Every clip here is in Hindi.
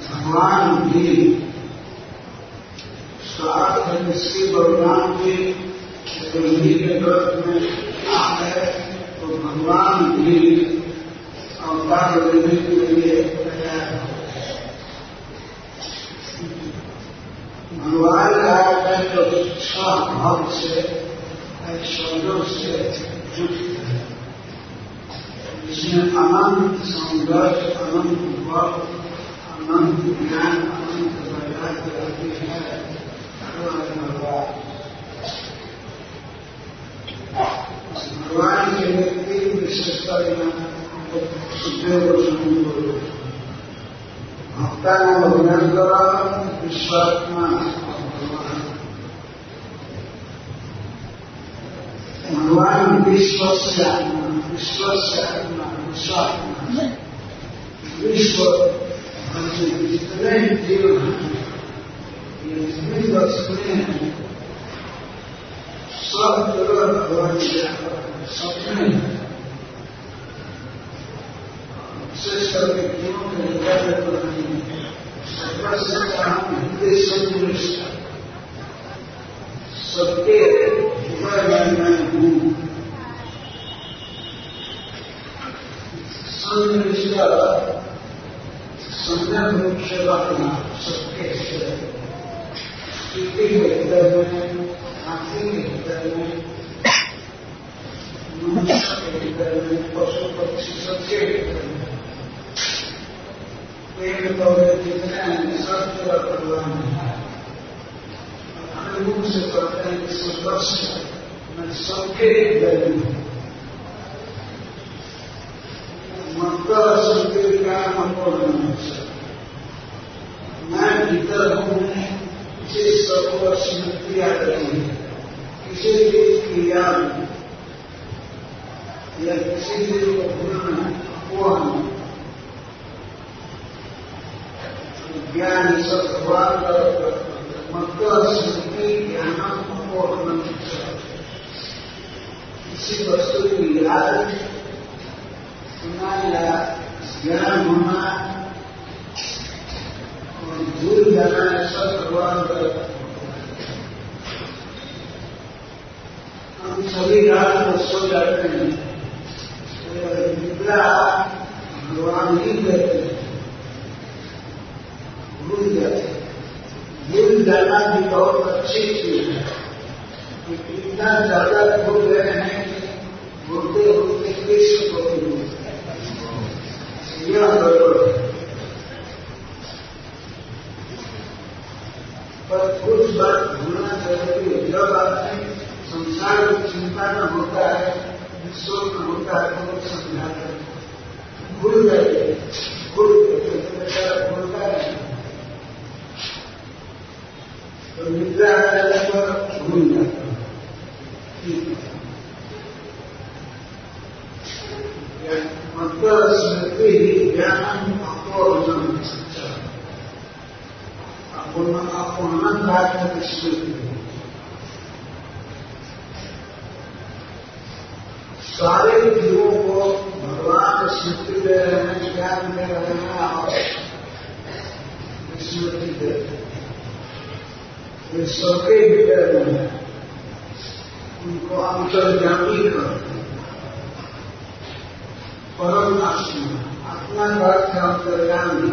भगवान भी स्वार्थ इसके बलिदान के व्रत में है तो भगवान भी अवतार लेने के लिए तैयार है। भगवान आया है तो स्वभाव से ऐश्वर्यों से युक्त है, जिसमें अनंत सौंदर्य, अनंत बल, अनंत ज्ञान, अनंत वैराग्य रहती है। भगवान के व्यक्ति विशेषता सुखदेव भक्ता विश्वात्मा भगवान विश्वात्मा विश्वात्मा विश्व जितने जीव हैं, ये जितनी वस्तुएं हैं, सब जगह भगवान सपने विशेष करके जीवों के हिंदी संतुष्ट सबके हृदय में मैं हूँ। संतुष्टा सम्यक रूप से रखना सबके हृदय में, हाथी के हृदय में, मनुष्य के हृदय में, पशु पक्षी सबके हृदय में, पेड़ पौधे जितने हैं सब जगह भगवान है। अपने मुख से कहते हैं कि सुदर्शन मैं सबके हृदय में मतलब सबके ज्ञान अपूर्ण मैं भीतर हूँ, किसी सबको स्मृति आ रही है, किसी चीज की याद या किसी चीज को भूलना अपूर्ण ज्ञान सब भगवान का मतलब स्मृति ज्ञान अपूर्ण किसी वस्तु की याद सुना या ज्ञान होना और भूल जाना सब भगवान का। हम सभी रात को सो जाते हैं, निद्रा भगवान ही देते हैं, भूल जाते हैं। भूल जाना भी बहुत अच्छी चीज है, इतना ज्यादा भूल गए हैं कि बोलते बोलते कृष्ण को भी भूलते हैं। यह गड़बड़ है। पर कुछ बात भूलना जरूरी है। जब आदमी संसार की चिंता में होता है, विश्व में होता है, तो वो समझाते हैं भूल जाइए, भूलता है तो निद्रा आने पर भूल जाता है। मतलब स्मृति ज्ञान अपूर्ण अपूर्ण बात स्मृति सारे जीवों को भगवान स्मृति दे रहे हैं, ज्ञान दे रहे हैं और स्मृति दे रहे हैं। वे सबके हृदय में है, उनको अंतर्यामी करते हैं। परम आत्मा। आत्मा का अर्थ है अंतर्ज्ञानी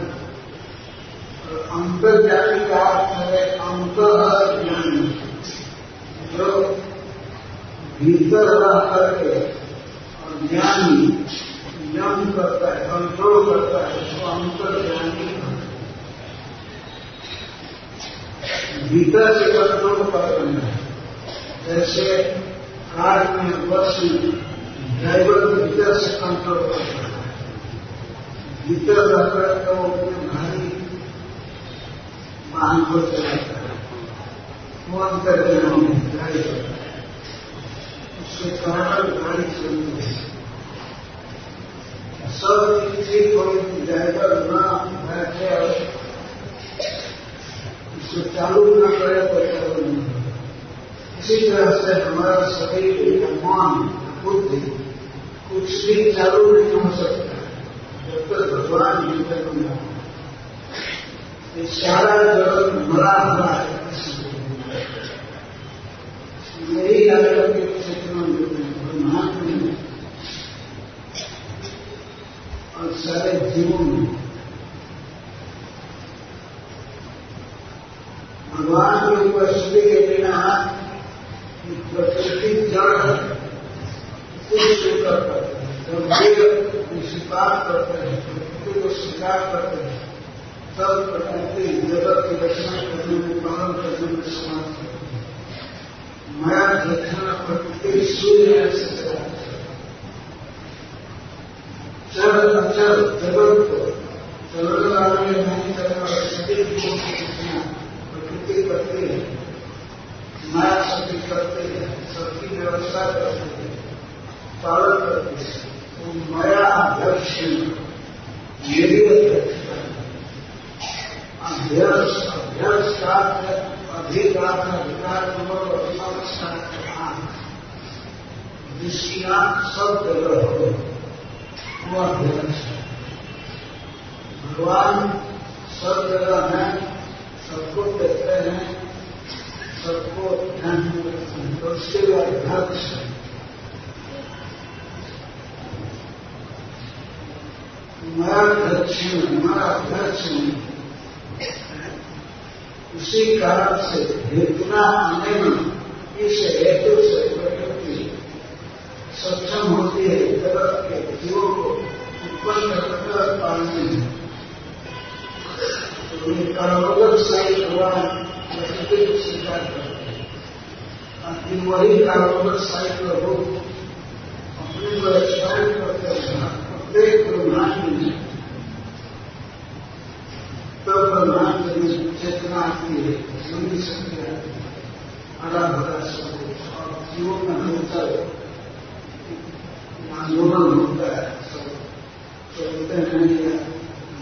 और अंतर्ज्ञानी का अर्थ है अंतर्ज्ञानी, जो भीतर रह करके और ज्ञानी ज्ञान करता है, कंट्रोल करता है, उसको अंतर्ज्ञानी। भीतर से कंट्रोल कर रहे हैं, जैसे कार में बस में ड्राइवर भीतर से कंट्रोल कर रहा है, भीतर रहकर तो वो अपने भारी वाहन को चलाता है, वो अंतर्ज्ञानी ड्राइवर, उसके कारण गाड़ी चलती है। सब किसी कोई ड्राइवर न बैठे और उसको चालू न करे तो चालू नहीं। इसी तरह से हमारा शरीर, मन, बुद्धि कुछ भी चालू नहीं हो सकता जब तक भगवान भीतर न हो। ये सारा जगत मरा हुआ है, यही अलग के क्षेत्र में ब्रह्मांड में और सारे जीवों में भगवान की उपस्थिति के बिना प्रकृति जड़ है, कुछ स्वीकार करते हैं। जब वे स्वीकार करते हैं, प्रकृति को स्वीकार करते हैं, तब प्रकृति जगत की रचना करने में, पालन करने में समर्थ करते हैं। माया रचना प्रकृति सूर्य से चलाते हैं। चल अचल जगत को चलने वाले नहीं करने वाले सभी जीवों की रचना प्रकृति करती है, माया शक्ति करते हैं, सबकी व्यवस्था करते हैं, पालन करते हैं। तो माया अध्यक्ष मेरी अध्यक्षता अध्यक्ष का अधिकार अधिकार नंबर जिसकी आंख सब जगह हो, वो अध्यक्ष है। भगवान सब जगह है, सबको देखते हैं, सबको ध्यान में रखते हैं, तो उसके लिए अध्यक्ष है। हमारा अध्यक्ष उसी कारण से हेतुना आने में इस हेतु से प्रकृति सक्षम होती है जगत के जीवों को उत्पन्न कर पाने में। तो ये कर्मोदक साई भगवान प्रकृति को स्वीकार करते हैं, लेकिन वही कर्मोदक साई प्रभु अपने को एक्सपायर करते हैं प्रत्येक ब्रह्मांड में। तो ब्रह्मांड में चेतना आती है, सुनी शक्ति आती है, हरा भरा सब और जीवों में होता है, आंदोलन होता है, सब चलते हैं या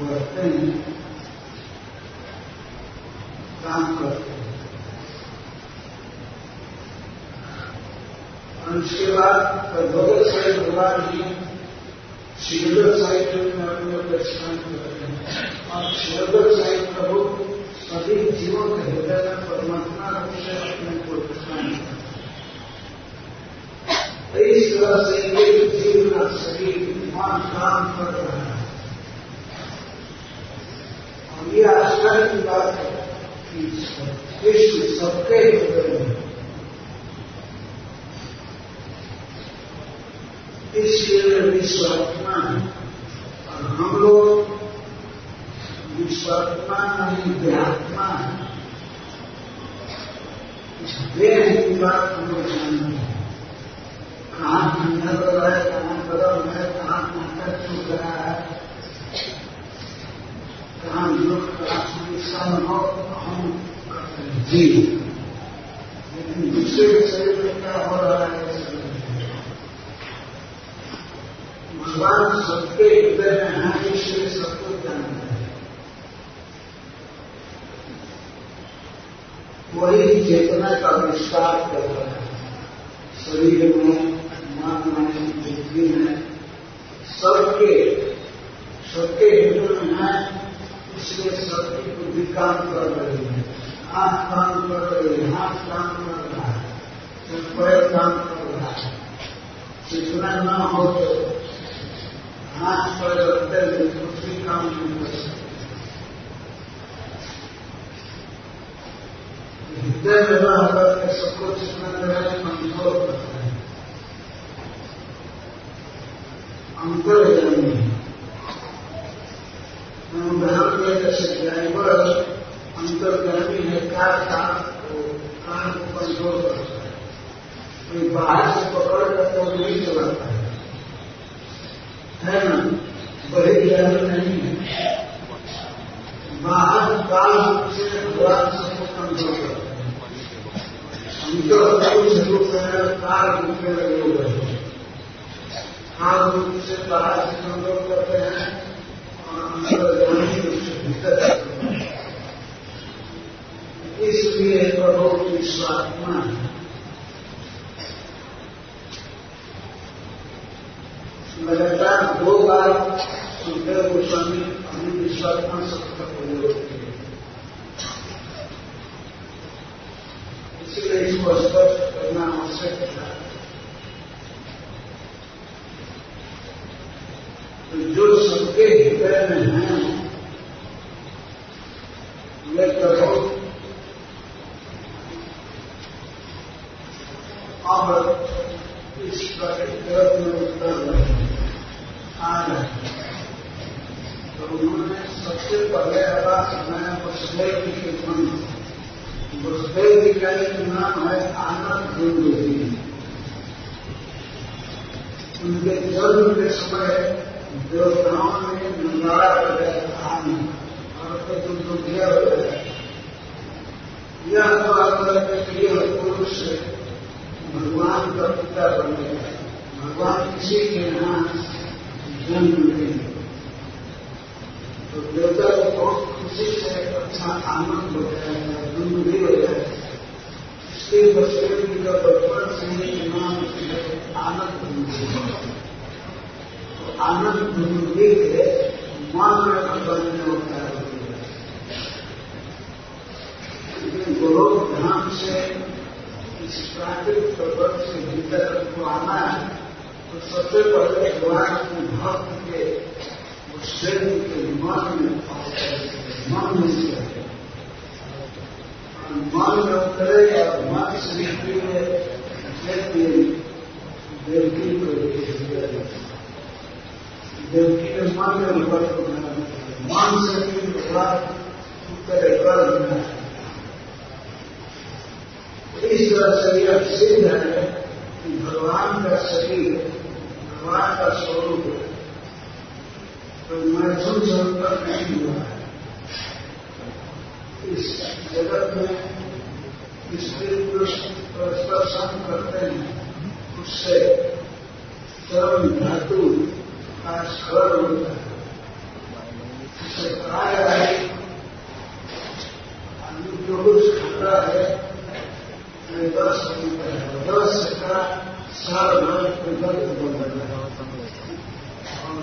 बढ़ते हैं, काम करते हैं। और उसके बाद भगवत साई भगवान जी शिवदत्त साई में अपने दर्शन करते हैं और शिवदत्त साई प्रभु सभी जीवों के हृदय में परमात्मा रूप से अपने को दर्शन करते हैं। इस तरह से एक जीव का शरीर मन काम कर रहा है। और यह आश्चर्य की बात है कि विश्व सबके हृदय में, इसलिए विश्वात्मा है। और हम लोग विश्वात्मा नहीं देहात्मा है। इस देह की बात हम लोग जानते हैं, कहाँ ठंडा कर रहा है, कहाँ गर्म है, कहाँ ठंडा चुभ रहा है, कहाँ दुख कहाँ अनुभव हम करते हैं जीव। लेकिन दूसरे के शरीर में क्या हो रहा है भगवान सबके हृदय में है, इसलिए सबको जानते हैं। वही चेतना का विस्तार कर रहा है शरीर में, मन में, बुद्धि में, सबके हृदय में है। इसलिए सबकी बुद्धि काम कर रही है, आंख काम कर रही है, हाथ काम कर रहा है, पैर काम कर रहा है। चेतना न हो तो हाथ पर रखते हुए कुछ भी काम नहीं कर सकते। हृदय में रह करके सबको जितना रहे कंट्रोल करते हैं, अंतर्ज्ञानी है। मैं उदाहरण दिया जैसे ड्राइवर अंतर्ज्ञानी है, कार को कंट्रोल करता है, कोई बाहर से पकड़ कर तो नहीं चलाता है ना, बड़े ड्राइवर नहीं है। बाहर काल से भगवान सबको कंट्रोल करते हैं। अंतर रूप में कार रूप में लगे हुए हैं, काल रूप से बाहर से कंट्रोल करते हैं और अंतर्ज्ञानी रूप से भीतर करते हैं। इसलिए प्रभु की स्वात्मा है। लगातार 2 बार सुखदेव गोस्वामी अपनी विश्वात्मा शब्द का प्रयोग किए, इसलिए इसको स्पष्ट करना आवश्यक था। तो जो सबके हृदय में है वे प्रभु अब इस जगत में उतर रहे हैं, आ रहे हैं। तो उन्होंने सबसे पहले आवाज सुनाया वसुदेव जी के मन। वसुदेव जी का एक नाम है आनंद बिंदु जी। उनके जन्म के समय देवताओं ने नंगारा बजाया था और तो दुर्दुखिया हो गया। यह तो आकर के प्रिय पुरुष भगवान का पिता बन गया। भगवान किसी के यहाँ जन्म नहीं, तो देवता को बहुत खुशी से अच्छा आनंद हो जाएगा, दुख भी हो जाएगा। इसके वसुदेव जी का बचपन से ही नाम आनंद बिंदु। तो आनंद बिंदु के मन में बनने होता है। लेकिन गोलोक धाम से इस प्राकृतिक प्रबंध से भीतर को आना है, तो सबसे पहले भगवान के भक्त के शरीर के मन में उतरे और मन से देवकी को देवकी के मन में मन से भी भगवान उतरे कर। इस तरह से यह सिद्ध है कि भगवान का शरीर भगवान का स्वरूप है, तो मैथुन स्वरूप नहीं हुआ है। इस जगत में स्त्री पुरुष परस्पर संग करते हैं, उससे चरम धातु का स्खलन होता है। उससे कहा है जो कुछ खाता है 10 रुपये, 10 का 7 रुपये बन रहा है और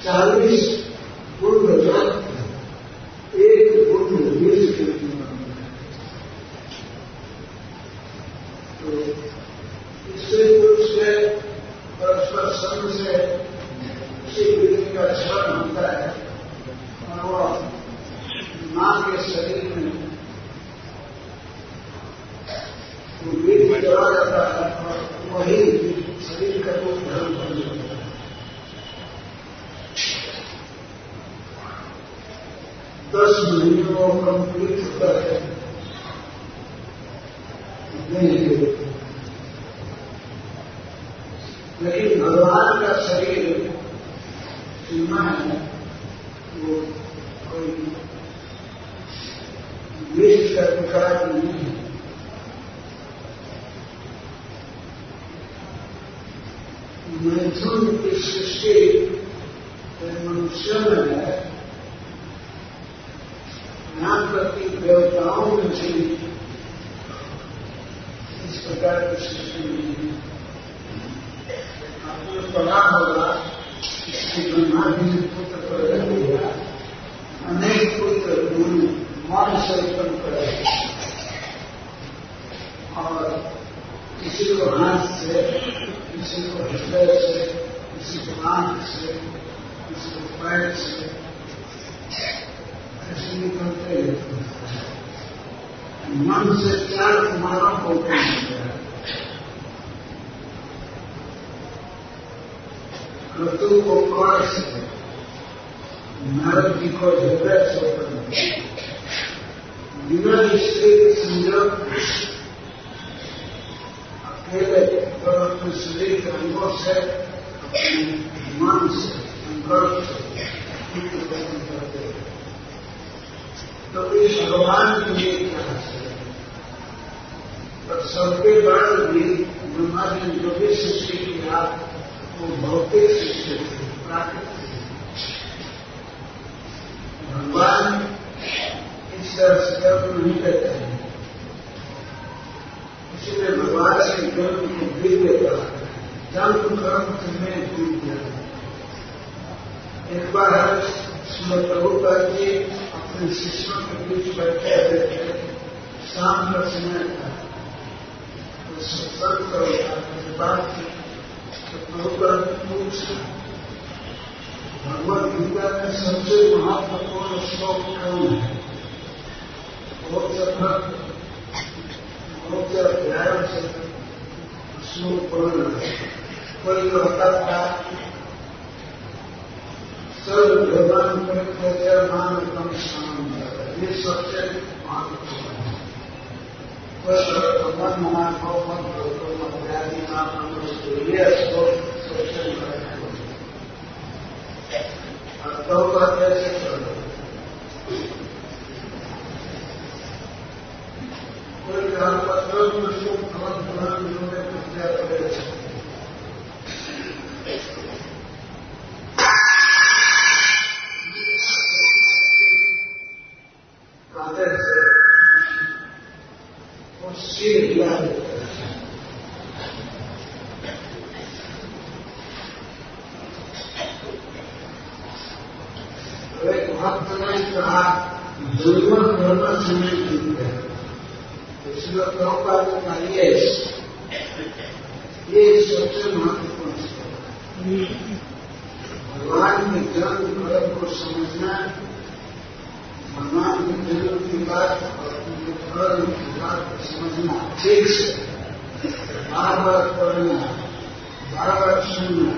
40 गुण एक गुण 20 के रूप में बन रहा है। तो इससे पुरुष के परस्पर संग से उसी विधि का क्षरण होता है और वह मां के शरीर में बीज चला जाता है और वही शरीर का रूप धारण कर जाता है। 10 महीने वो कंप्लीट होता है लेकिन भगवान का शरीर सीमा है, वो कोई बीज का प्रकार नहीं है। मैथुन की सृष्टि मनुष्य में है, यहाँ तक कि देवताओं में भी इस प्रकार की सृष्टि नहीं है। आपने पढ़ा होगा कि ब्रह्मा जी ने पुत्र पैदा किया, अनेक पुत्र मन से उत्पन्न करे और किसी को हाथ से, किसी को हृदय से, किसी आंख से, किसी पैर से ऐसे निकलते रहते हैं। मन से 4 कुमारों को क्रतु को कौड़ से, नारद जी को हृदय से, बिना स्त्री के संयोग अकेले और अपने शरीर के अंगों से, अपने मन से, संकल्प से खत्म करते हैं। तो इस भगवान के लिए क्या है? पर सबके बाद भी ब्रह्मा जी जो भी सृष्टि किया वो भौतिक सृष्टि थी, प्राकृतिक। भगवान इस तरह से कर्म नहीं करते हैं, इसलिए भगवान से कर्म को दिव्य कहा, जन्म कर्म में दिव्य। एक बार श्रीमद् प्रभुपाद जी अपने शिष्यों के बीच बैठे हुए थे, शाम का समय था, तो सत्संग का बात की। तो प्रभुपाद पूछा, भगवद गीता में सबसे महत्वपूर्ण श्लोक कौन है? बहुत अध्याय से श्लोक पढ़ रहे। कोई कहता था सर्व भगवान मान कम शाम, ये सबसे महत्वपूर्ण है। भगवान मनात्यादि नाम ये श्लोक सबसे महत्वपूर्ण है। तो कैसे चलो? कोई काम पत्र उन्होंने पूजा करे कादर से वो सिर हिला देते हैं। एक भक्त ने कहा जुल्म करना समय जीत है। इसलिए प्रभुपाद ने कहा ये सबसे महत्वपूर्ण है। भगवान के जन्म कर्म को समझना, भगवान के जन्म की बात और उनके कर्म की बात को समझना ठीक से, बार बार पढ़ना, बार बार सुनना,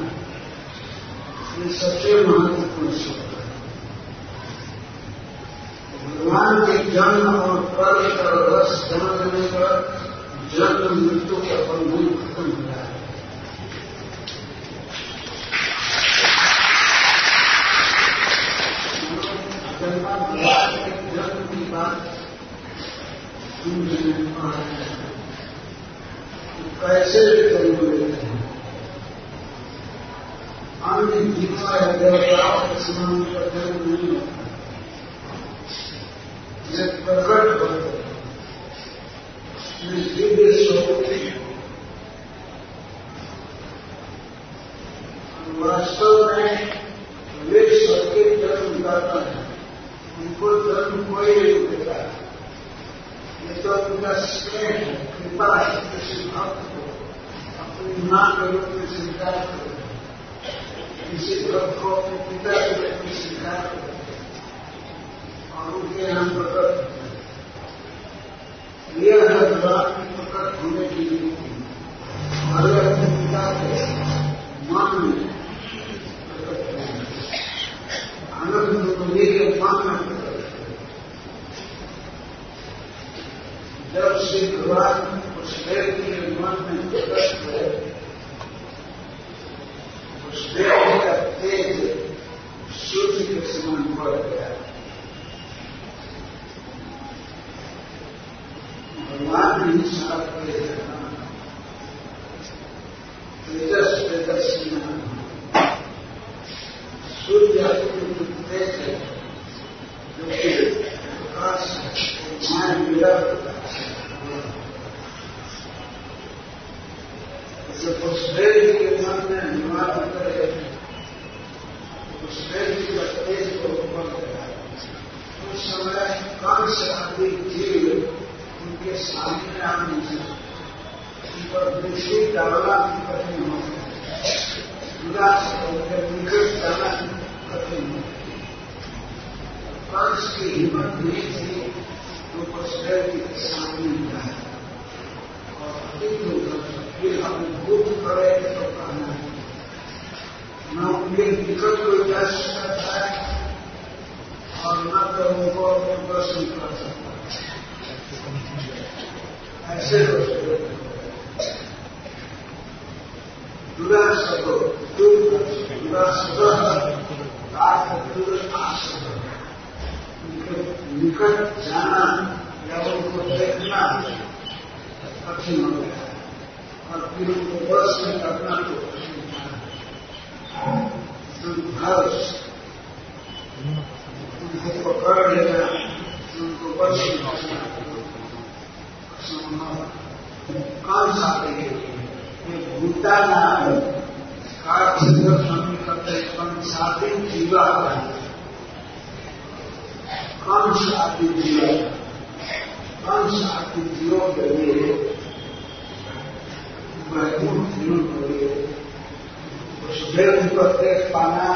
ये सबसे महत्वपूर्ण शब्द है। भगवान के जन्म और कर्म का रस जानने पर जन्म मृत्यु का बंधन खत्म हो रहा है। भगवान के जन्म की बात सुनने कैसे भी जन्म लेते हैं। अन्य जीवा या देवताओं के समान का जन्म नहीं होता, प्रकट होते दिव्य स्वरूप। वास्तव में वे सबके जन्म दाता है, उनको जन्म कोई नहीं देता। ये तो उनका स्नेह है, कृपा है। किसी भक्त को अपनी मां के रूप में स्वीकार करो, किसी भक्त को अपने पिता के रूप में स्वीकार करो और उनके यहाँ प्रकट होते हैं। यह है भगवान की प्रकट होने की रीति। हमारे अपने पिता के मन में प्रकट होने, आनंद होने के मन में प्रकट होने। जब श्री भगवान उस व्यक्ति के मन में प्रकट हुए, उस व्यक्ति का तेज सूर्य के समान बढ़ गया। भगवान ही साथ के तेजस तेजस्वी सूर्य तेज है, जो कि प्रकाश माया मिला जब उस व्यक्ति के मन में निवारण करे, उस व्यक्ति का तेज को ऊपर गया। उस समय कम से अधिक जीव उनके सामने आने से उन पर दृष्टि डालना भी कठिन हो गया। दूरा से होकर निकट जाना कठिन है। कंस की हिम्मत नहीं थी तो वसुदेव के सामने जाए और अधिक लोग फिर हम भूत करे तो कहना है न उनके निकट कोई जा सकता है और न तो उनको दर्शन कर सकता है। ऐसे दुरासद निकट जाना या उनको देखना कठिन हो गया और फिर उनको दर्शन करना तो कठिन दुर्भाष उनको पकड़ लेना उनको दर्शन करना कौन सा भूता नाम स्वामी करते कौन साथी जीवा कौन साथी जीवों के लिए वैकुंठ जीवन के लिए उस देव को देख पाना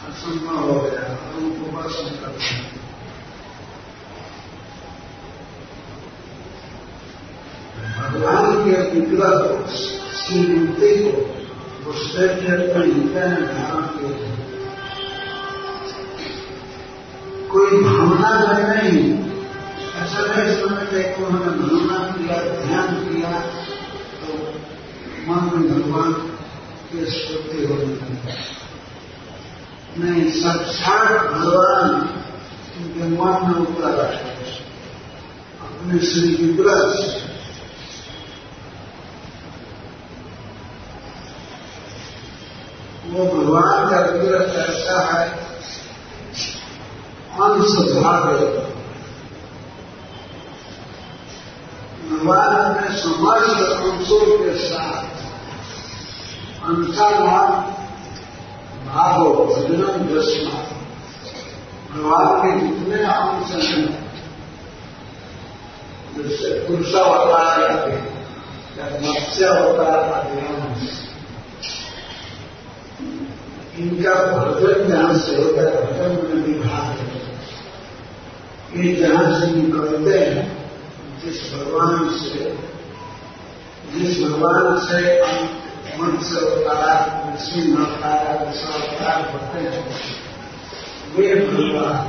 असंभव हो गया और उनको दर्शन करना। भगवान के विग्रह श्रीमूर्ति को उस देव ने धारण किया। कोई भावना में नहीं, ऐसा नहीं समझते कि उन्होंने भावना किया ध्यान किया तो मन में भगवान की स्फूर्ति हो जाती नहीं, साक्षात भगवान उनके मन में उतर आए अपने श्री विग्रह से। वो भगवान का विग्रह कैसा है, अंश भाग भगवान अपने समस्त अंशों के साथ अंशावान भागो भजनम दशमा भगवान के जितने अंश हैं जैसे पुरुषावतार आदि या मत्स्यावतार आदि अंश इनका भजन जहां से होता है भजन में विभाग है। ये जहां से निकलते हैं जिस भगवान से मत्स्य अवतार नृसिंह अवतार अवतार होते हैं वे भगवान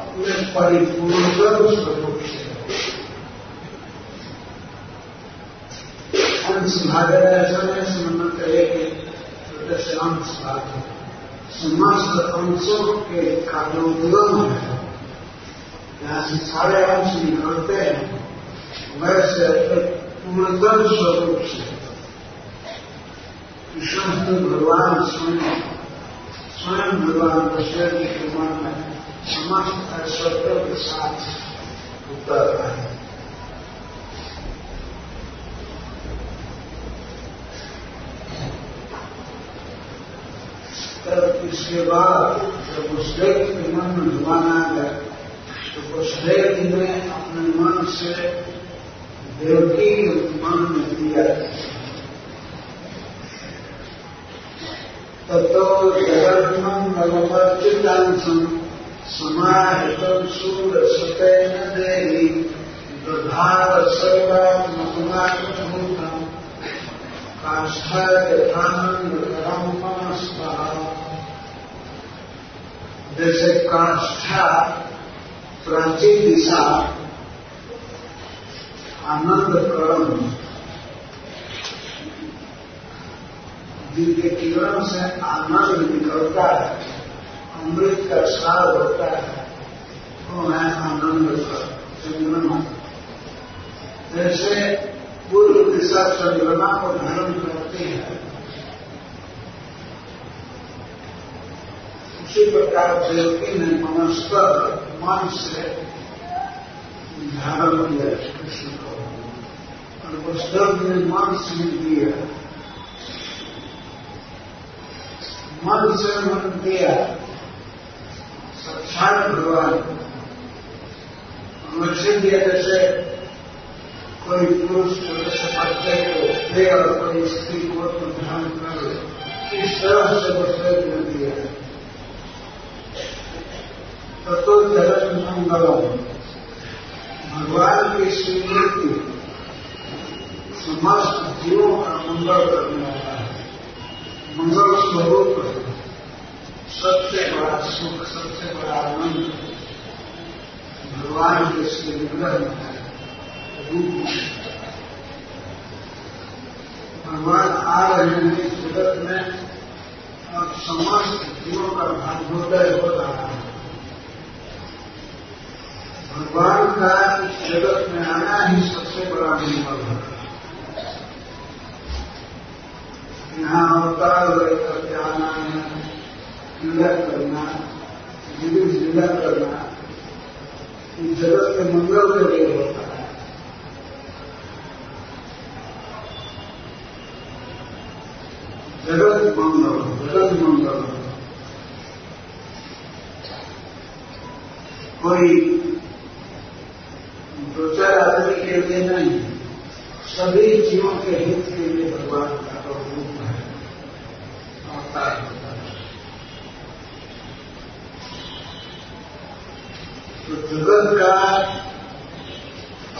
अपने परिपूर्ण स्वरूप से अंश भाग ऐसा नहीं समझना चाहिए कि जैसे अंश भाग है, समस्त अंशों के कार्योद्गम है, यहाँ से सारे अंश निकलते हैं वैसे पूर्णतम स्वरूप से कृष्ण भगवान स्वयं भगवान वसुदेव के मन में समस्त ऐश्वर्यों के साथ उतर आए। तब इसके बाद जब वसुदेव के मन में भगवान आ गया तो वसुदेव ने अपने मन से देवकी के मन में दिया। ततो जगन्मंगलमर्चितांसं समाहितं सूरसतेन देवी दधार सर्वात्मकुमारभूतं काष्ठायथानन्दकरं मनस्वः। जैसे काष्ठा प्राचीन दिशा आनंद करण जिनके किरण से आनंद निकलता है, अमृत का सार होता है, वो है आनंद का चंद्रमा। जैसे पूर्व दिशा चंद्रमा को धारण करती है उसी प्रकार देवकी ने मनस्कर मन से धारण किया कृष्ण को और वसुदेव ने मन से दिया, मन से मन दिया साक्षात भगवान वैसे दिया जैसे कोई पुरुष छोटे से बच्चे को दे और कोई स्त्री को ध्यान कर इस तरह से बसरे में दिया तत्व जगत मंगलम, भगवान की स्वीकृति समस्त जीवों का मंगल करने वाला है, मंगल स्वरूप है, सबसे बड़ा सुख, सबसे बड़ा आनंद भगवान के श्री विग्रह में है, रूप में। भगवान आ रहे हैं इस जगत में और समस्त जीवों का भाग्योदय हो रहा है। भगवान का इस जगत में आना ही सबसे बड़ा मंगल है। यहाँ अवतार लेकर के आना है, लीला करना, विविध लीला करना, इस जगत के मंगल के लिए होता है। जगत मंगल, जगत मंगल। कोई दो चार आदमी के लिए नहीं, सभी जीवों के हित के लिए भगवान का रूप है, अवतार होता है। तो जगत का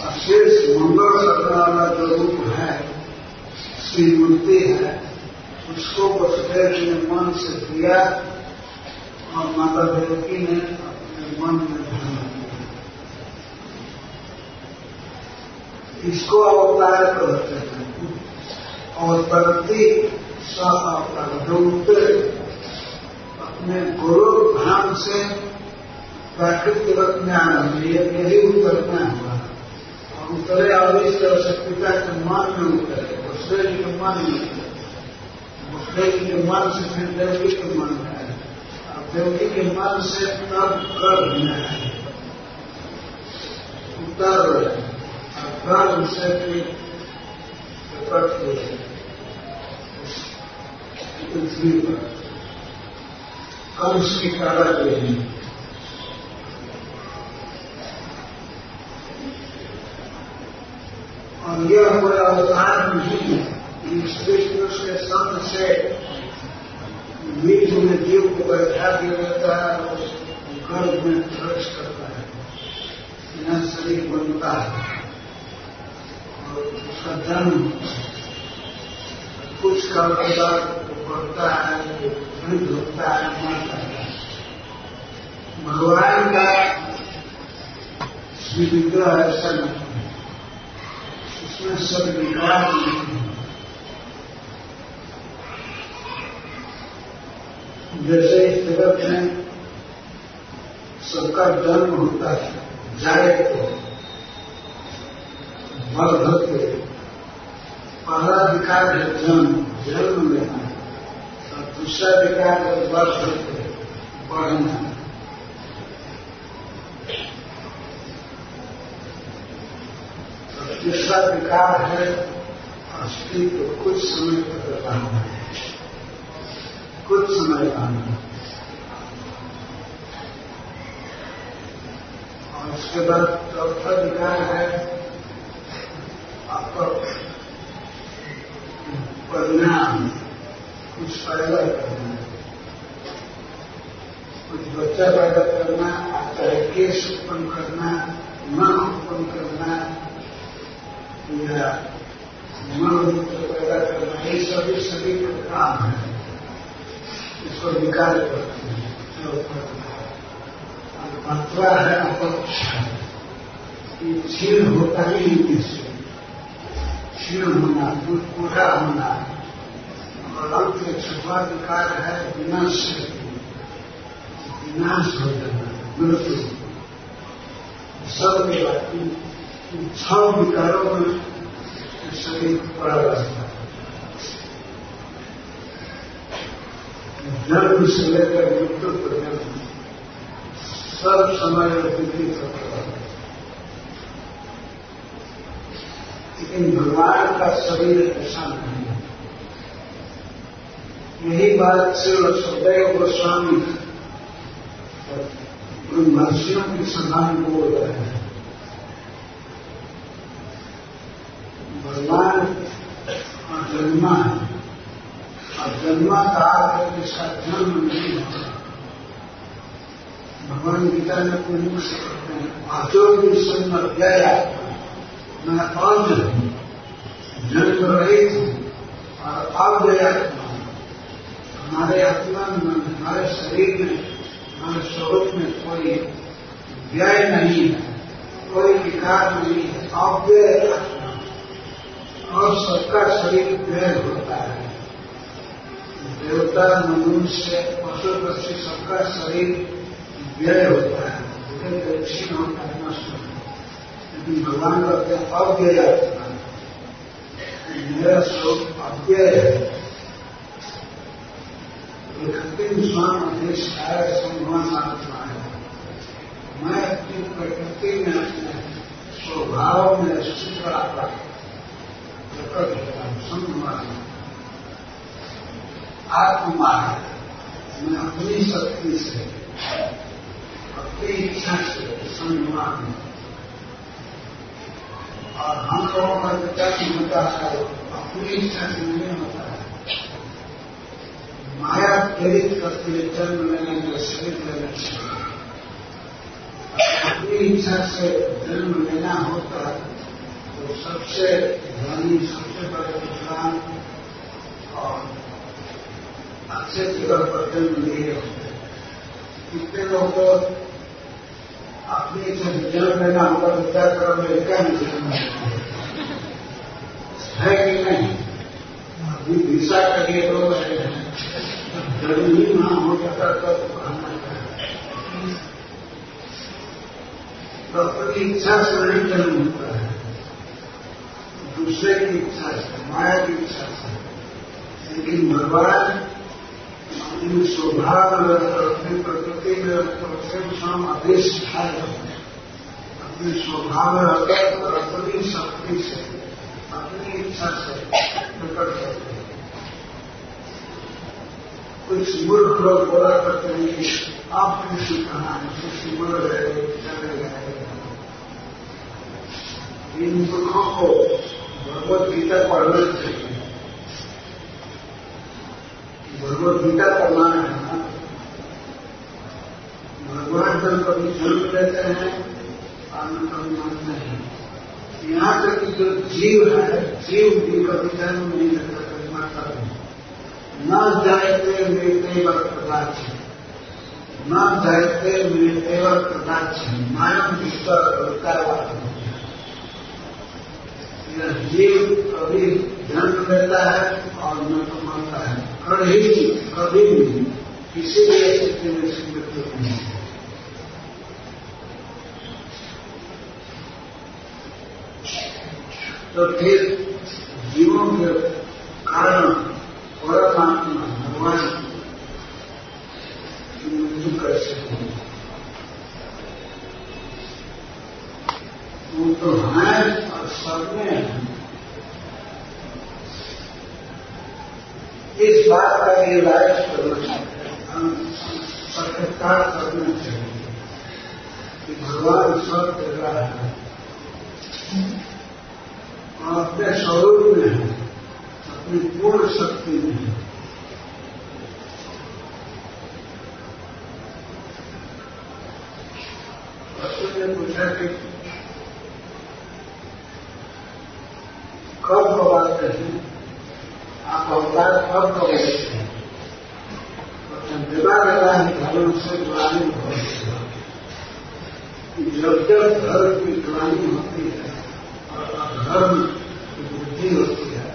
अशेष मंगल करने वाला जो रूप है, श्रीमूर्ति है, उसको वसुदेव ने मन से दिया और माता देवकी ने अपने मन में ध्यान दिया। इसको अवतार कहते हैं। अवतरती स अवतार, जो उतरे अपने गुरु धाम से प्राकृतिक जगत में आना, यही उतरना हुआ। और उतरे और इस तरह से पिता के मन में उतरे, वसुदेव जी के मन में उतरे, वसुदेव जी के मन से फिर देवकी के मन में आए, और देवकी के मन से तब गर्भ में आए, उतर रहे, और गर्भ से फिर प्रकट हुए पृथ्वी पर कंस की कारा देवी। और यह कोई अवतार नहीं है, श्री कृष्ण के संग से बीच में जीव को बैठा दिया जाता है और गर्भ में प्रवेश करता है, यह शरीर बनता है और उसका जन्म कुछ काल के बाद बढ़ता है, वृद्ध होता है, मरता है। भगवान का श्री विग्रह ऐसा नहीं है, उसमें सब विकार नहीं है। जैसे इस जगत में सबका जन्म होता है, जाए तो वर्धते, पहला विकार है जन्म लेना, और दूसरा विकार है वर्धते, बढ़ना। और तीसरा विकार है अस्तित्व, कुछ समय तक रहना है, कुछ समय आना। और उसके बाद चौथा विकार है आपका परिणाम, कुछ पैदा करना, कुछ बच्चा पैदा करना, चाहे केस उत्पन्न करना, मन उत्पन्न करना या मनोमूत्र पैदा करना, ये सभी शरीर का काम है, इसको विकार करते हैं। पांचवा है अपक्ष, क्षीण होता ही नहीं, क्षीण होना, दूध पूरा होना। और अंत में छठवां विकार है विनाश, विनाश हो जाना, मृत्यु। सब के बाद इन 6 विकारों में शरीर पड़ा रहता है, जन्म से लेकर मृत्यु पर्यंत सब समय विपरीत होता है। लेकिन भगवान का शरीर ऐसा नहीं है। यही बात श्री सुखदेव गोस्वामी ब्रह्मर्षियों की सभा में बोल रहे हैं। भगवान जन्मा है और जन्माकार है जिसका जन्म नहीं होता। भगवान गीता में कोई मुख से कहते हैं आचोरी सुंदर गया मैं आज जन्म रहित हूं और अव्यय हमारे आत्मा में हमारे शरीर में हमारे स्वरूप में कोई व्यय नहीं है, कोई विकार नहीं है, अव्यय आत्मा और सबका शरीर व्यय होता है। देवता मनुष्य पशु पक्षी सबका शरीर व्यय होता है, क्षीण होता है, नष्ट होता है। लेकिन भगवान कहते हैं अव्यय आत्मा, मेरा स्वरूप अव्यय है। अंतिम स्वामी देश है संभवन आत्मा है। मैं अपनी प्रकृति में अपने स्वभाव में स्थित आता प्रकट होता हूं। संभवन आत्मा है। मैं अपनी शक्ति से अपनी इच्छा से संभवन हूं। और हम लोगों का विकास होता है अपनी इच्छा से नहीं होता है। माया प्रेरित करती है जन्म लेने के शरीर लेने से। अपनी इच्छा से जन्म लेना होता है तो सबसे धनी, सबसे बड़े विद्वान और अच्छे जगह पर जन्म लिए होते हैं। कितने लोग तो अपनी इच्छा से जन्म लेना होगा तो क्या कर अमेरिका में जन्म है कि नहीं? अभी वीसा के लिए तो जन्म ही वहां हो जाता तो अपनी इच्छा से नहीं जन्म होता है, दूसरे की इच्छा से, माया की इच्छा से। लेकिन भगवान अपनी स्वभाव में अपनी प्रकृति में शाम आदेश सिखाए अपने स्वभाव में रहकर और अपनी शक्ति से अपनी इच्छा से प्रकट करते हैं। कुछ मूर्ख लोग बोला करते हैं कि आपने सिखाना है, कुछ बोल रहे चले गए। इन मूर्खों को भगवत गीता पढ़ना चाहिए। भगवत गीता पढ़ना है ना। भगवान जब कभी जन्म लेते हैं आनंद कभी मरते हैं। यहाँ तक कि जो जीव है, जीव भी कभी जन्म नहीं लेता, कभी मरता नहीं। न जायते मृत्य व प्रदाक्ष, न जायते मृत्य व प्रदाक्ष, मानव विश्व जीव कभी जन्म लेता है और न तो मरता है। कभी भी किसी भी स्थिति में इसकी मृत्यु नहीं है। तो फिर जीवों के कारण परमात्मा भगवान की मृत्यु कैसे होगी? वो तो हैं और सब में हैं। इस बात का रियलाइज करना चाहिए, हम साक्षात्कार करना चाहिए कि भगवान सब जगह है और अपने स्वरूप में है, अपनी पूर्ण शक्ति में है। अर्जुन ने पूछा कि कब गवाते हैं आप, अवतार कब गवाते हैं? विवाह है धर्म से ग्लानि होती है। जब जब धर्म की ग्लानि होती है और धर्म की वृद्धि होती है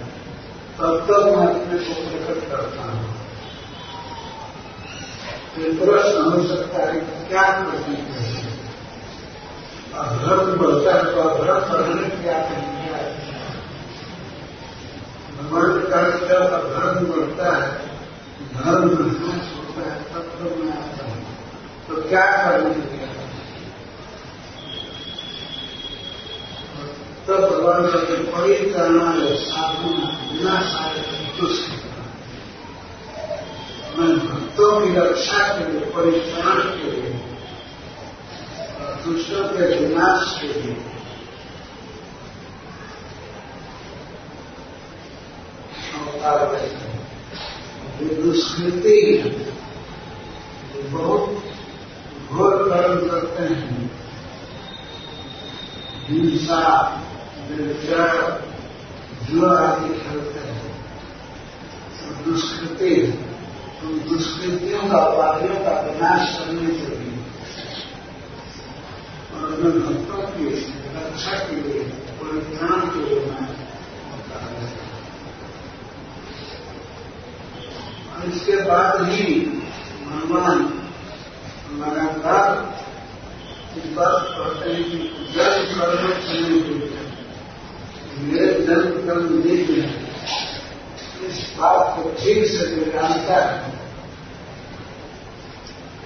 तब तक मैं अपने को प्रकट करता हूं। फिर प्रश्न हो सकता है कि क्या करना चाहिए? अधर्म बढ़ता है तो अधर्म बढ़ने क्या करेंगे? भगवान का जब अधर्म बढ़ता है, धर्म नाश होता है, तब तो मैं आता हूं। तो क्या करना चाहिए? तब भगवान का परिक्रमा है साधना बिना सारे संतुष्ट। मैं भक्तों की रक्षा के लिए, परिश्रम के लिए, दुष्टों के विनाश के लिए अवतार लेते हैं। ये दुष्कृति है, बहुत घोर कर्म करते हैं, हिंसा, व्यभिचार, जुआ आदि खेलते हैं, तो दुष्कृति है। तो दुष्कृतियों का, पापियों का विनाश करने के लिए और अपने भक्तों की रक्षा के लिए, परित्राण के लिए मैं होता है। और इसके बाद ही भगवान लगातार इस बात कहते हैं कि जन्म कर्म चलने के लिए मेरे जन्म कर्म नहीं है। इस बात को ठीक से जो जानता है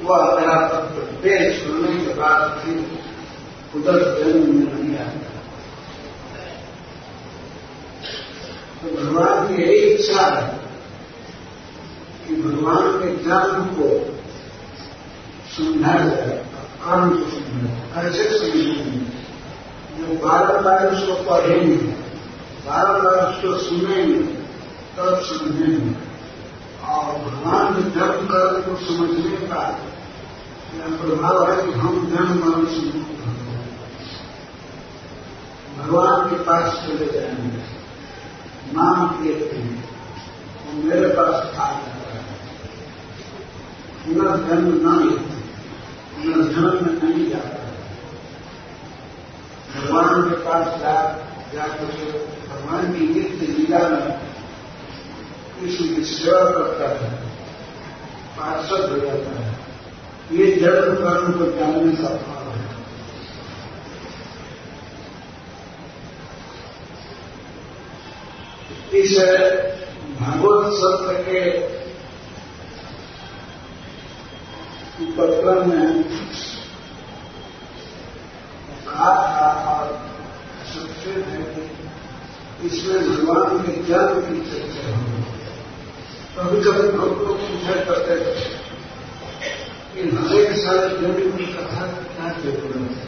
वह मेरा तत्व पेश होने के बाद फिर उधर जन्म में नहीं आता। तो भगवान की यही इच्छा है कि भगवान के जन्म को समझाया जाए, कर्म को समझाया। कैसे समझेंगे? जो बार उसको पढ़ेंगे, बार उसको सुनेंगे, तब समझेंगे। और भगवान के जन्म कर्म को समझने का यह प्रभाव है कि हम जन्म कर्म से मुक्त होंगे, भगवान के पास चले जाएंगे, नाम लेते हैं, वो मेरे पास आ जाता है, पुनर्जन्म न लेते, पुनर्जन्म में नहीं जाता है। भगवान के पास जाकर भगवान की नित्य लीला में कृष्ण की सेवा करता है, पार्षद हो जाता है। ये जन्म कर्म को जानने का भाव है। इस भागवत सत्र के उपक्रम में कहा था और सबसे है कि इसमें भगवान के जन्म की चर्चा होगी। कभी कभी लोग पूछा करते थे कि हरेक साल जन्म की कथा क्या जरूरत है,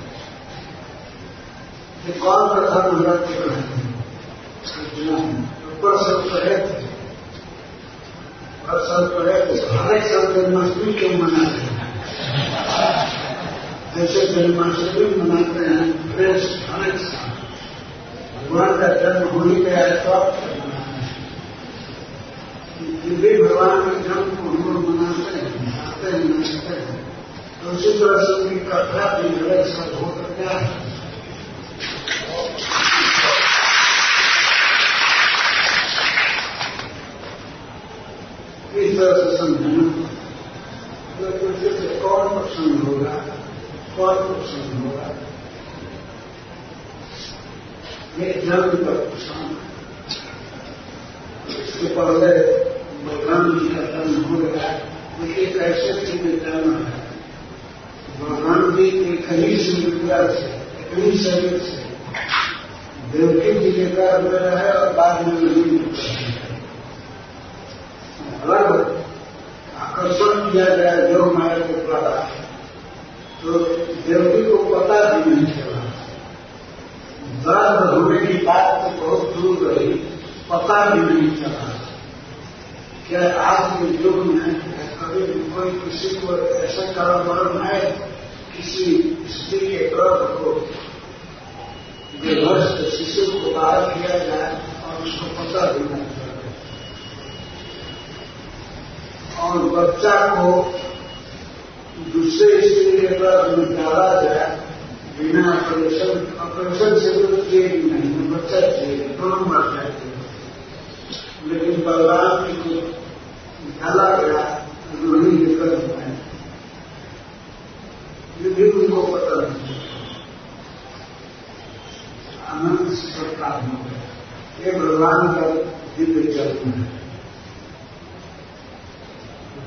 ये कौन कथा पूरा केवल है? ऊपर सब पढ़े थे और सब पढ़े थे, हरेक साल जन्माष्टमी क्यों मनाते हैं? जैसे जन्माष्टमी मनाते हैं फ्रेश हरेक साल, भगवान का जन्म होली पे आए तो भी भगवान के जन्म को हम लोग मनाते हैं, मनाते हैं। तो उसी तरह से उनकी कथा भी हरेक साल हो सकता है। इस तरह से समझना से कौन प्रसन्न होगा, कौन प्रसन्न होगा, ये जन्म का प्रसन्न। इसके पहले भगवान जी का जन्म हो गया, लेकिन एक ऐसे चीज में जन्म है, भगवान जी की कहीं से विद्या से, कहीं शरीर से देवकी जी के गर्भ में रहे और बाद में नहीं अलग आकर्षण किया गया जो माया के द्वारा, तो देवकी को पता भी नहीं चला। गर्भ होने की बात तो बहुत दूर रही, पता भी नहीं चला। क्या आज के युग में कभी भी कोई किसी को ऐसा कारण है किसी स्त्री के गर्भ को गर्भस्थ शिशु को बाहर किया जाए और उसको पता भी नहीं चले, और बच्चा को दूसरे स्त्री के गर्भ में डाला जाए बिना ऑपरेशन से तो चाहिए भी नहीं, बच्चा चाहिए, दोनों मर जाते। लेकिन बलराम जी को डाला गया रोहिणी के गर्भ में, ये भी उनको पता नहीं, आनंद से प्रकार हो गया। ये भगवान का दिव्य जन्म है,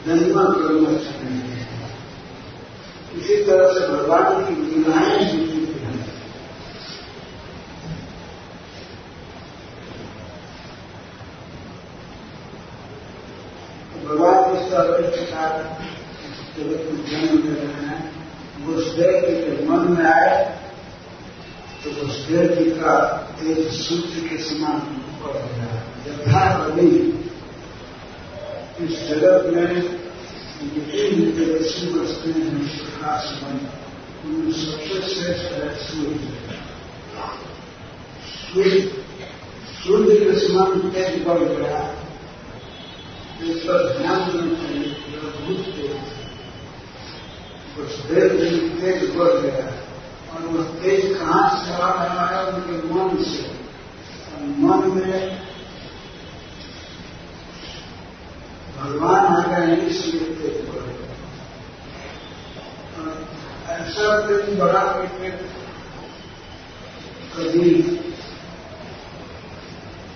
जन्म कर्म नहीं है। इसी तरह से भगवान की लीलाएं जीती हैं। भगवान इस तरह के प्रकार जगत को जन्म दे रहे हैं। वसुदेव जी के मन में आए तो वसुदेव जी का तेज सूर्य के समान ऊपर हो गया। यथा रवि इस जगत में जितने भी विदेशी वस्तुएं हैं प्रकाश में उनमें सबसे श्रेष्ठ है सूर्य। सूर्य के समान तेज बढ़ गया, इस पर ध्यान देना चाहिए। भूत कुछ देर में तेज बढ़ गया और वह तेज कहाँ से आ रहा है? उनके मन से। मन में भगवान आ गए इसलिए तेज बढ़ गया। ऐसा तेज बढ़ा कि कभी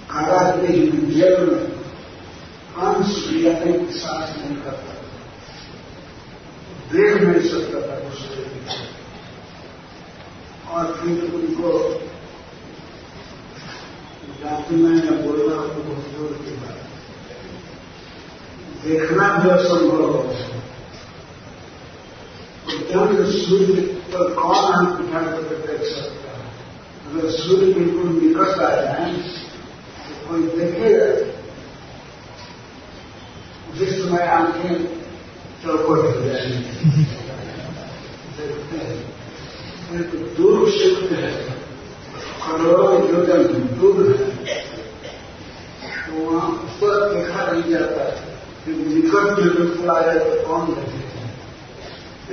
कारागृह में जेल में अंश भी अपने सांस नहीं करता, देख नहीं सकता था उसके। और फिर उनको जातना या बोलना को बहुत जोर की बात, देखना भी असंभव हो। चंद्र सूर्य पर कौन हाथ उठा कर देख सकता है? अगर सूर्य बिल्कुल निकट आ जाए तो कोई देखेगा। जिस समय आंखें चौपट हो जाएंगी देखते हैं, तो दूर शिफ्ट है, करोड़ों योजन दूर है, तो वहां ऊपर देखा नहीं जाता है। निकट में बिल्कुल आ जाए तो कौन देखेगा?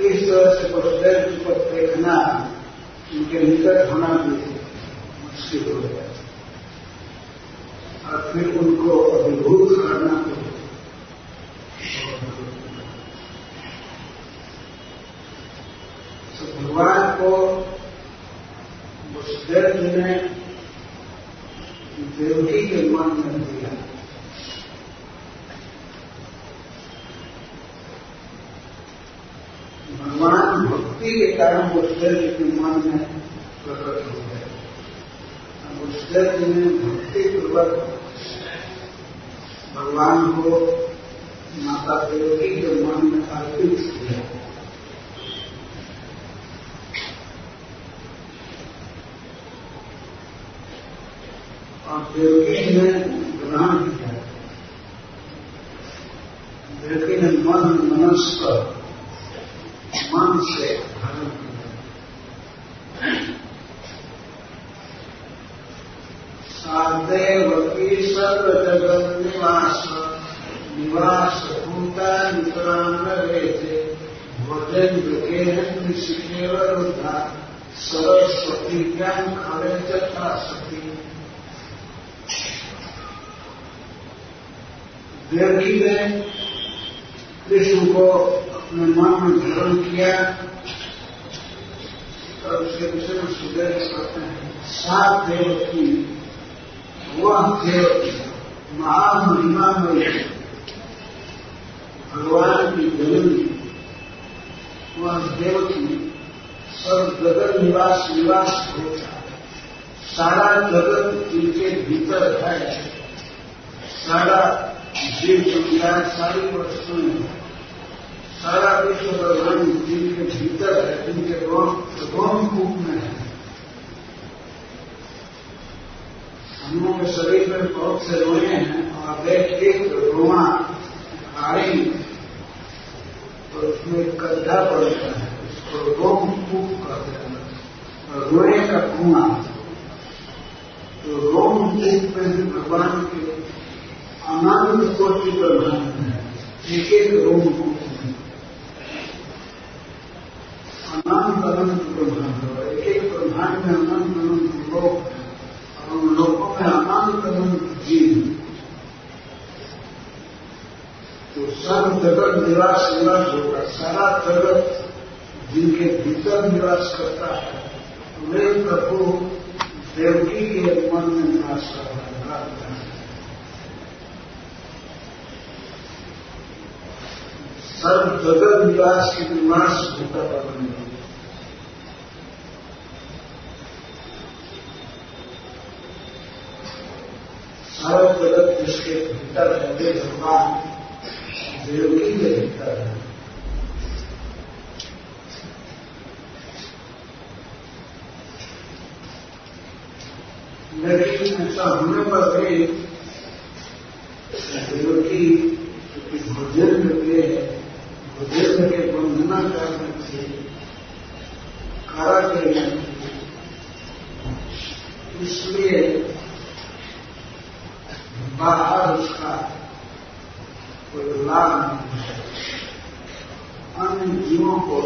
इस तरह से परदेश पर देखना, उनके निकट होना भी मुश्किल हो गया और फिर उनको अभिभूत करना तो भगवान को उस दर्द ने देवकी के मन में दिया। भगवान भक्ति के कारण उस दर्द के मन में प्रकट हो गए। उस दर्द ने भक्ति पूर्वक भगवान को माता देवकी के मन में अर्पित किया। और देवकी ने ग्रहण किया। देवकी ने मन मनस्कर मन से धारण किया। सादेवकी सर्व जगत निवास भूता नितराम रहते भोजन विकेन्द्र शिखेवर रुद्धा सरस्वती ज्ञान खड़े चथा सती। देवकी ने कृष्ण को अपने मन में धारण किया और उसके विषय में सुदेव कहते हैं सात देवकी, वह देवकी महामहिमामयी भगवान की जननी, वह देवकी सब जगत निवास होता। सारा जगत जिनके भीतर है, सारा जीव विज्ञान, सारी वस्तुएं, सारा विश्व ब्रह्मांड जिनके भीतर है, जिनके रोमकूप में है। हम लोग के शरीर में बहुत से रोए हैं और एक रोआ आएंगे तो उसमें एक गड्ढा पड़ता है, उसको रोमकूप कहते हैं, रोए का कुआं। तो रोमकूप में भी भगवान के अनंत कोटि ब्रह्मांड है। एक एक रोमकूप में अनंत ब्रह्मांड, एक एक ब्रह्मांड में अनंत लोक है और उन लोकों में अनंत जीव। तो सर्व जगत निवास होगा। सारा जगत जिनके भीतर निवास करता है, वे प्रभु देवकी के मन में निवास कर रहा है। सर्व जगत निवास के निवास होता पकड़ने, सारा जगत जिसके भीतर है, वे भगवान देवकी के भीतर है। लेकिन ऐसा होने पर भी देवकी धारण करने से कारक लेने की, इसलिए बाहर उसका कोई लाभ नहीं है। अन्य जीवों को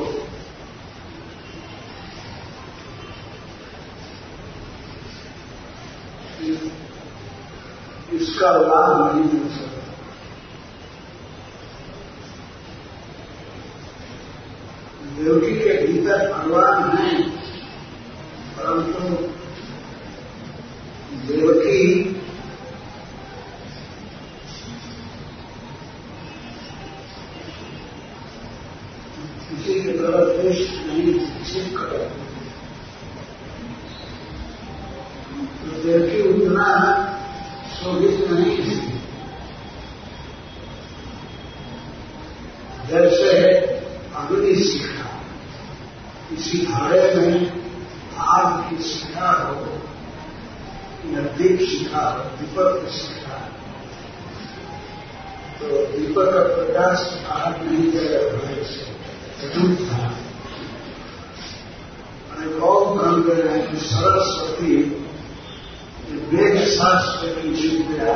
इसका लाभ नहीं मिल सकता। देवकी के भीतर भगवान हैं, परंतु देवकी किसी की तरफ द्वेष नहीं शिक्षित कर, तो देवकी उतना शोभित नहीं है। जैसे अग्नि शिखा, किसी घड़े में आग की शिखा हो या दीप शिखा हो, दीपक की शिखा, तो दीपक का प्रकाश आग नहीं देगा घड़े से, दूध था। और काम कर रहे हैं कि सरस्वती वेद शास्त्र की विद्या,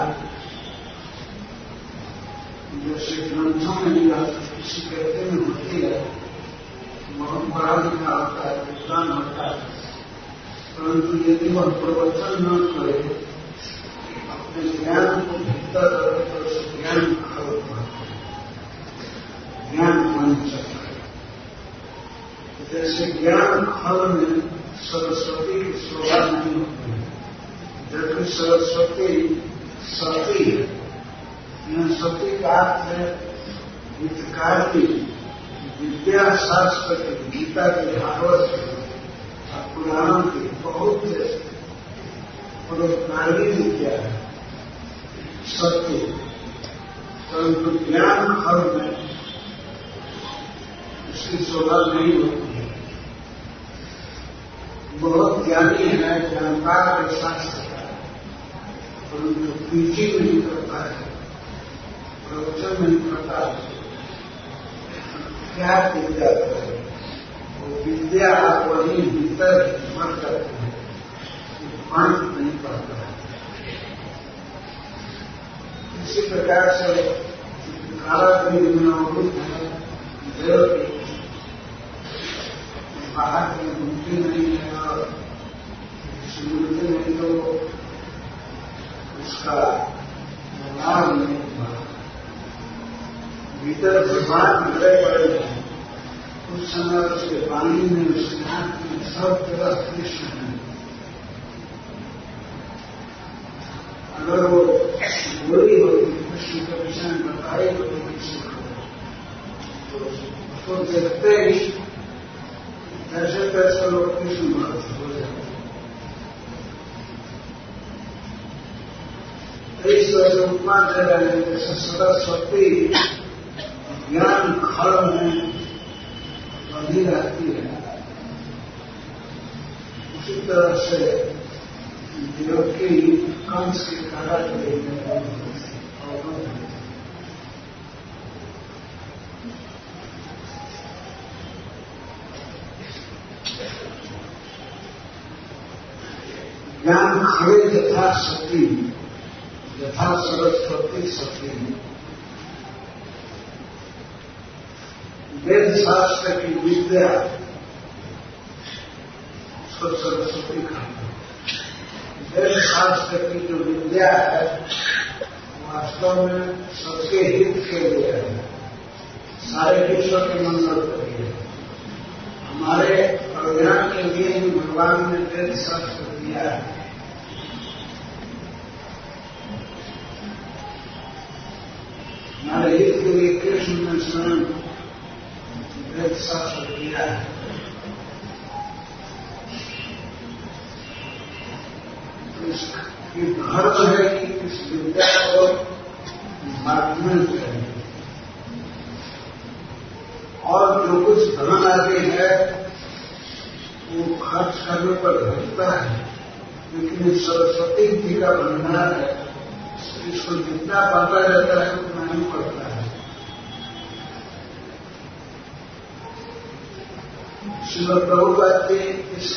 जैसे ग्रंथों में लिया किसी कहते में होती है, बहुत बड़ा लिखा होता है, विद्वान होता है, परंतु यदि वह प्रवचन न करे, अपने ज्ञान को भीतर रखे तो उसे ज्ञान खल पाते हैं, ज्ञान बन सकता है। जैसे ज्ञान खल में सरस्वती की शोभा नहीं होती है, जबकि सरस्वती सती है। यह सती का अर्थ है हितकारी, विद्या शास्त्र के, गीता के, भागवत के और पुराणों की बहुत परोपकारी विद्या है सत्य। परंतु ज्ञान फल में उसकी शोभा नहीं होती है। बहुत ज्ञानी है, जानकार है शास्त्र का, परंतु पीछे नहीं करता है, प्रवचन नहीं करता है, क्या विद्या करे? वो विद्या वही भीतर मर जाती है, अंत नहीं पाता है। इसी प्रकार से कारागृह में अवरुद्ध है, देवकी बाहर में घूमती नहीं है और सुनती नहीं, तो उसका लाभ नहीं हुआ। भीतर भगवान हृदय पड़े हैं, उस समय उसके वाणी में, उसके हाथ में सब तरह कृष्ण है। अगर वो बोली होती, कृष्ण के विषय में बताई होती किसी को, तो उसको देखते ही ऐसे तैसे लोग कृष्ण भक्त हो जाते। इस वजह से उपमा दे रहे हैं, जैसे सरस्वती ज्ञान खड़ में बंधी रहती है, उसी तरह से देवकी कंस के कारागृह में अवरुद्ध है। ज्ञान खड़े यथा सती, यथा सरस्वती सती। वेद शास्त्र की विद्या उसको सरस्वती कहते हैं। वेद शास्त्र की जो विद्या है वास्तव में सबके हित के लिए है, सारे विश्व के मंगल के लिए। हमारे कल्याण के लिए ही भगवान ने वेद शास्त्र दिया है। हमारे हित के लिए कृष्ण ने स्वयं वेद शास्त्र दिया है। तो इसकी धर्म है कि इस विद्या को बांटना चाहिए, और जो कुछ धन आदि है वो खर्च करने पर घटता है, लेकिन सरस्वती जी का भंडार है, इसको जितना बांटा जाता है उतना ही पड़ता है। श्रील प्रभुपाद जी इस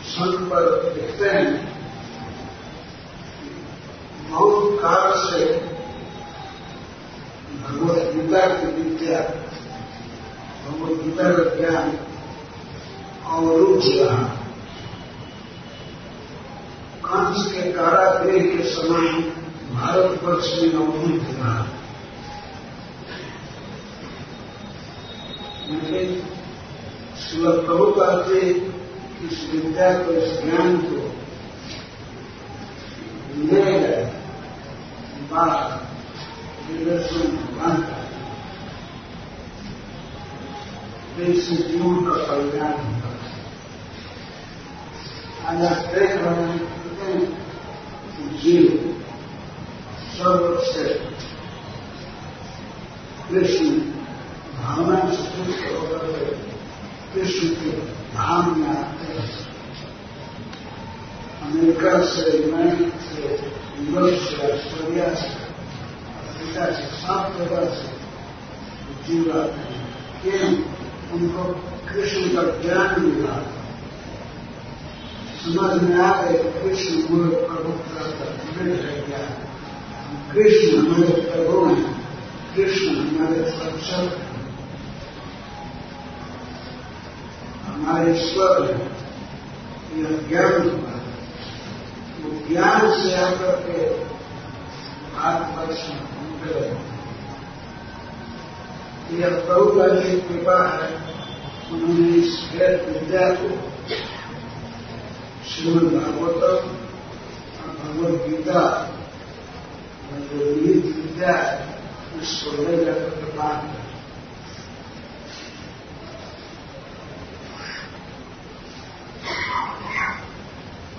संत पर लिखते हैं, बहुत काल से भगवत गीता की विद्या, भगवत गीता का ज्ञान अवरुद्ध रहा। कंस के कारागृह के समय भारतवर्ष में अवरुद्ध रहा, लेकिन श्रील प्रभुपाद जी इस विद्या को, इस ज्ञान को ले गए बाहर निर्दर्शन भगवान का, इससे जीवन का कल्याण होता है। आज आप देख रहे हैं कितने जीव सर्वश्रेष्ठ कृष्ण भावना से तुष्ट होकर कृष्ण के धाम में आते हैं। अमेरिका से, यूनाइटेड से, यूरोप से, ऑस्ट्रेलिया से, अफ्रीका से, सब जगह से जीव आते हैं। क्यों? उनको कृष्ण का ज्ञान मिला, समझ में आ गए कृष्ण मूल प्रभु का अमृत है ज्ञान, कृष्ण हमारे प्रभु हैं, कृष्ण हमारे संरक्षक हैं, हमारे ईश्वर है। यह ज्ञान हुआ, वो ज्ञान से आकर के भारतवर्ष में घूमते रहे। यह प्रभुपाद की कृपा है, उन्होंने इस वेद विद्या को श्रीमद् भागवतम और भगवत गीता जो निहित विद्या है उसको ले जाकर प्रदान कर।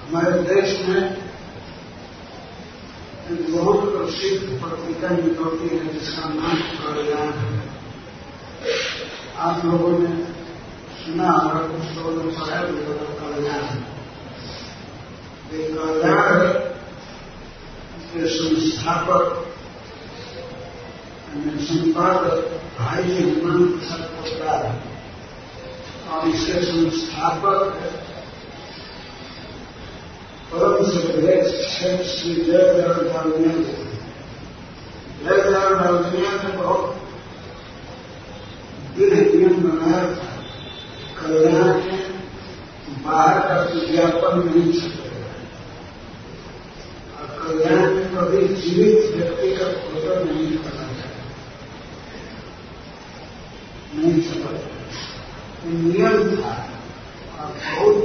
हमारे देश में एक बहुत प्रसिद्ध पत्रिका निकलती है जिसका नाम कल्याण है। आप लोगों ने सुना, हमारा कुछ लोगों ने पढ़ा कल्याण है। एक कल्याण के संस्थापक संपादक भाई हेमंत प्रसाद पोद्दार है और इसके संस्थापक परम श्रेष्ठ श्री जयदयाल डालमिया जी। जयदयाल डालमिया ने बहुत दृढ़ नियम बनाया था, कल्याण में बाहर का विज्ञापन नहीं छपेगा और कल्याण में कभी जीवित व्यक्ति का फोटो नहीं करना चाहिए, नहीं छपा। नियम था और बहुत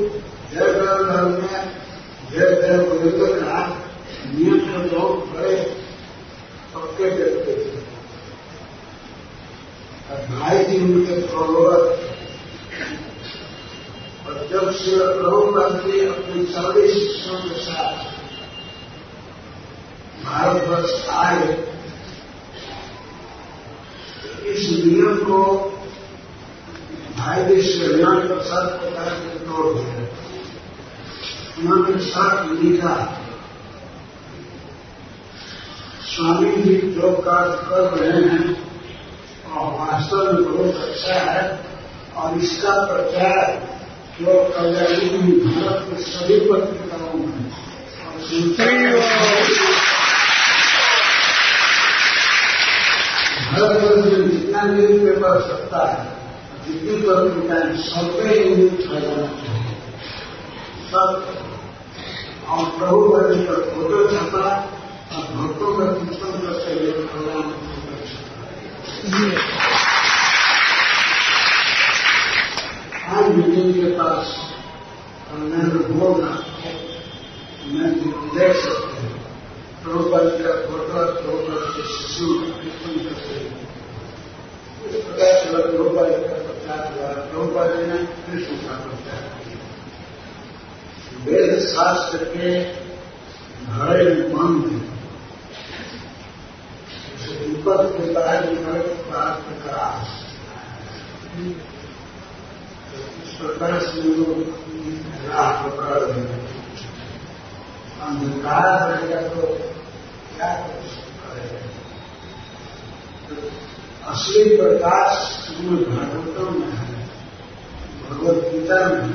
जयदयाल डालमिया जयदयाल गोविंद का नियम में बहुत बड़े पक्के व्यक्ति थे। भाई जी उनके फॉलोअर, और जब श्री प्रभुपाद जी अपने 40 शिष्यों के साथ भारतवर्ष आए, इस नियम को भाई जी श्रीनाथ प्रसाद पोद्दार ने तोड़ दिया। उन्होंने साथ लिखा, स्वामी जी जो कार्य कर रहे हैं और वास्तव में बहुत अच्छा है और इसका प्रचार जो कल्याणी भारत के सभी पत्रिकाओं में और भारत में जितना न्यूज पेपर सकता है, जितनी पत्रिकाएं सबके न्यूज फैलाना चाहिए सब, और प्रभुपाद जी का फोटो छपा और भक्तों का कीर्तन करते हुए कल्याण आज मुझे के पास कल्याण होगा, मैं देख सकते हैं प्रभुपाद जी का फोटो, प्रभुपाद के शिशु कीर्तन करते हुए। इस प्रकार से प्रभुपाद जी का प्रचार हुआ। प्रभुपाद जी ने कृष्ण का प्रचार किया। वेद शास्त्र के घड़े में बंद है, विपद के बाद घड़े प्राप्त करा। इस प्रकार से लोग राह पकड़ रहे हैं। अंधकार रहेगा तो क्या करेगा? असली प्रकाश श्रीमद् भागवतम में है, भगवत गीता में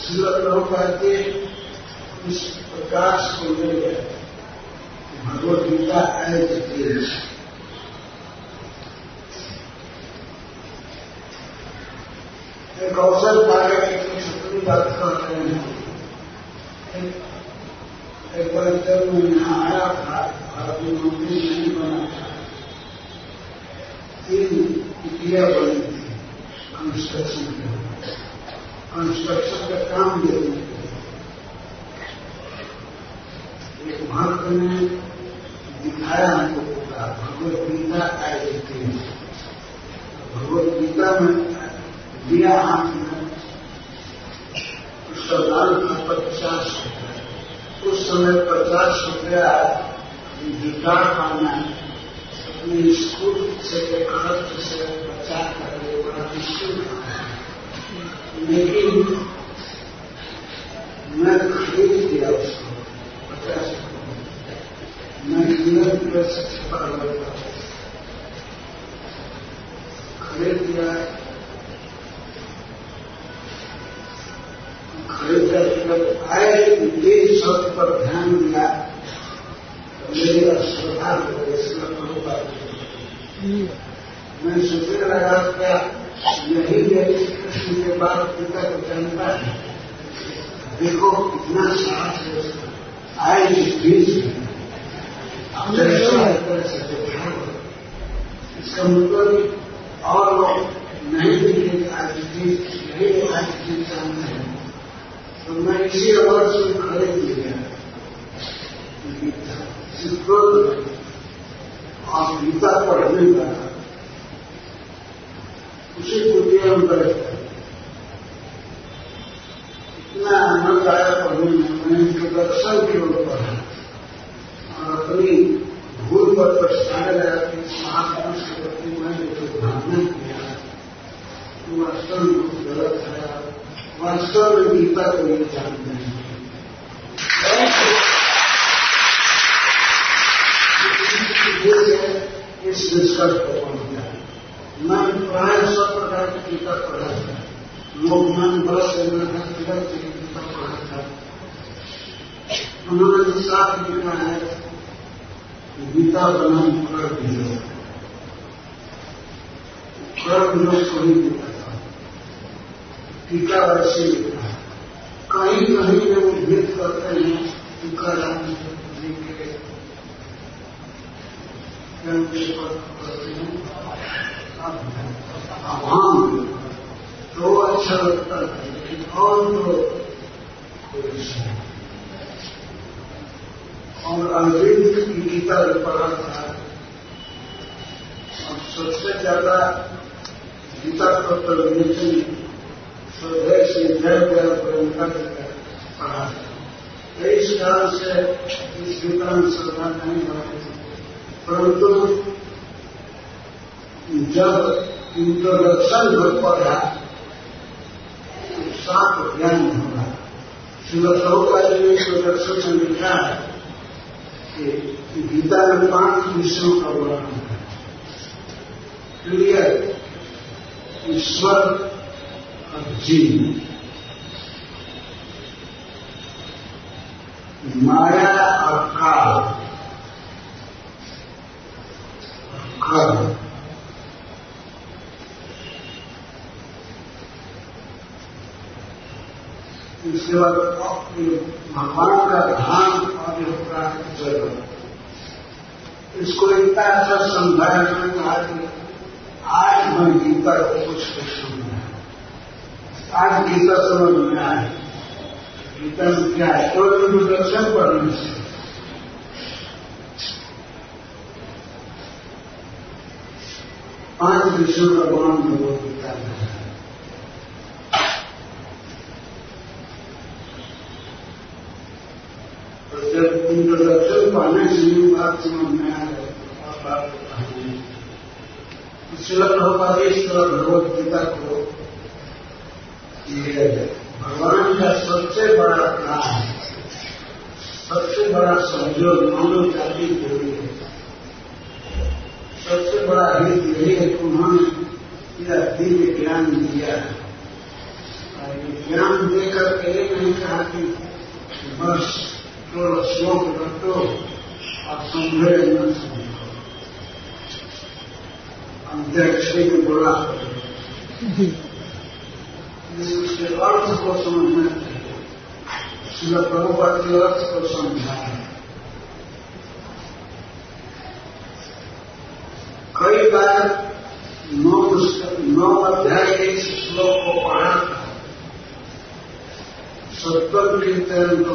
श्रील प्रभुपाद के इस प्रकाश को ले गए Bhagavad Gita as it is. एक अवसर पाया कि अपनी बात कर रहे हैं। एक बार जब मैं यहाँ आया था और अपनी नौकरी नहीं बना था, 3 कुटिया बनी थी कंस्ट्रक्शन का काम देने। एक भक्त ने दिखाया हमको पूरा Bhagavad Gita as it is. Bhagavad Gita में दिया हाथ में उसका दाम था 50 रुपया। उस समय 50 रुपया जुटा पाना अपने स्कूल से खर्च से बचा कर बड़ा मुश्किल था। लेकिन मैं खरीद दिया उसको 50 रुपये। मैं किलोमीटर से छपा लगा खरीद दिया। खरीद कर जब आए देश शब्द पर ध्यान दिया तो मेरा श्रद्धा हो गई। मैं सोचने लगा क्या यही व्यक्ति कृष्ण के बाद पिता को जानता है। देखो कितना साहस है उसका। आए इस बीच इसका मतलब और लोग नहीं दिखेंगे। आज यही आज सामने है। तो मैं इसी अवसर से खरीद लिया और गीता पढ़ने लगा। उसी कुटिया में बैठ इतना आनंद आया पढ़ने में। मैंने इंट्रोडक्शन की ओर पढ़ा और अपनी भूल पर पछताने लगा कि इस महापुरुष के प्रति मैंने जो भावना किया वो वास्तव में बहुत गलत है। वास्तव में गीता को ये जानते हैं। इस निष्कर्ष पर पहुंच गया। मैं प्राय सब प्रकार की गीता पढ़ा था। लोग मन बस गीता पढ़ा था। उन्होंने साफ लिखा है गीता बनाम कर्म योग। कर्म योग को ही लिखा था। टीका वैसे लिखा है। कहीं कहीं में वो भेद करते हैं टीका राम जी के आह्वान तो अच्छा लगता है। लेकिन और तो और अरविंद की गीता जो पढ़ा था और सबसे ज्यादा गीता तत्व स्वदेश से जय जय प्रेमका पढ़ा था। इस कारण से इस गीता में श्रद्धा नहीं बढ़ी। परंतु जब इंट्रोडक्शन में पढ़ा तो साफ ज्ञान होगा। श्रील प्रभुपाद जी ने इंट्रोडक्शन में लिखा है कि गीता में 5 विषयों का वर्णन है। क्लियर ईश्वर और जीव, माया और काल, कर्म। इसके बाद भगवान का ध्यान और जगत। इसको इतना अच्छा समझाया मैंने कहा कि आज मैं गीता को कुछ समझा। आज गीता समझ में आए गीता में क्या है। तो इंट्रोडक्शन पढ़ने से पांच विषयों का वर्णन भगवत गीता में है। तो जब इंट्रोडक्शन पढ़ने से ये बात समझ में आ गई और बात कहानी श्रील प्रभुपाद इस तरह भगवत गीता को लिया जाए। भगवान का सबसे बड़ा काम, सबसे बड़ा सहयोग मानव जाति के लिए, सबसे बड़ा हित यही है कि उन्होंने यह दिव्य ज्ञान दिया है। ज्ञान देकर के नहीं कहा कि बस केवल श्लोक रखो और समझे न समझो, अंत्याक्षरी में बोला उसके अर्थ को समझना चाहिए। श्रील प्रभुपाद के अर्थ को समझाया। कई बार 9 अध्याय के इस श्लोक को पढ़ा था, सत्तर कीर्तन तो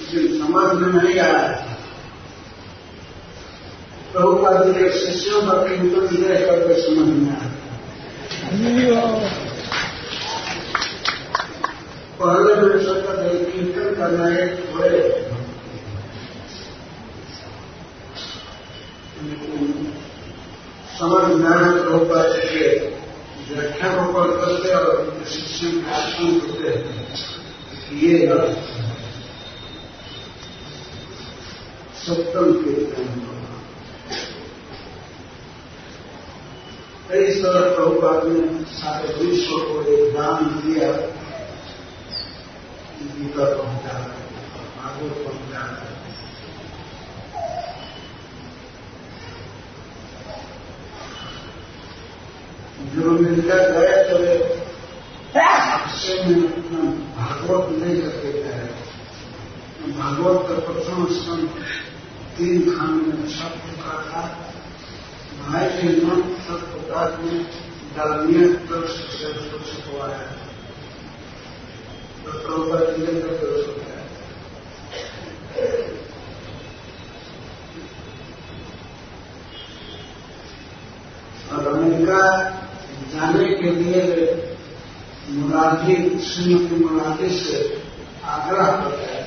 लेकिन समझ में नहीं आया था। प्रभुपाद जी के शिष्यों का कीर्तन देख करके समझ में आया। पहले में सोचा था कीर्तन करना है थोड़े, समझ में आया प्रभुपाद जी के व्याख्या को पढ़ करते और उनके शिष्यों के आसन करते ये सप्तम कीर्तन। इस तरह प्रभुपाद ने सारे विश्व को एक दान दिया, गीता पहुंचा, भागवत पहुंचा। जो मिलता गए तो अक्षय में अपना भागवत ले करके गए। भागवत का प्रथम स्कंद 3 खंड में छठ का था। भाई के नाम सब प्रकार में डालमिया वृक्ष से छपवाया, तो प्रभुपाद जी ने दर्श होता है। और अमेरिका जाने के लिए मुरारी, श्रीमती मुरारी से आग्रह करता है।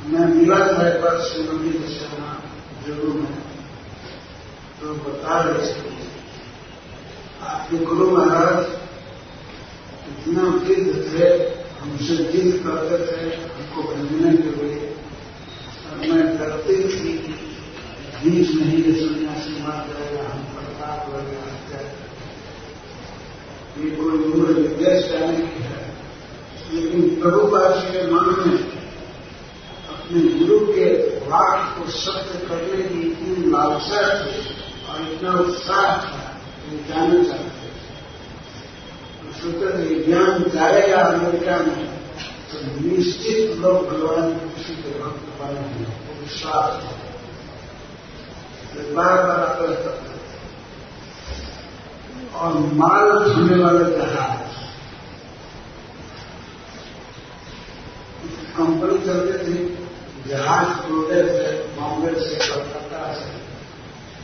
मैं मिला था एक बार श्रीमती से वहां जरूर में, तो बता रहे थे आपके गुरु महाराज इतना जिद थे, हमसे जिद करते थे हमको भेजने के लिए। और मैं डरती थी बीच नहीं ये सन्यासी मार जाएगा, हम प्रताप लगेगा, ये कोई उम्र विदेश जाने की है। लेकिन प्रभुपाद जी के मन में अपने गुरु के वाक्य को सत्य करने की इतनी लालसा थी और इतना उत्साह था कि जाना चाहते थे। तो सोचते थे ज्ञान जाएगा अमेरिका में तो निश्चित लोग भगवान किसी के भक्त बनेंगे, वो विश्वास है। बार बार आकर करते और माल होने वाले जहाज कंपनी चलते थे, जहाज खुलते थे बॉम्बे से कोलकाता से,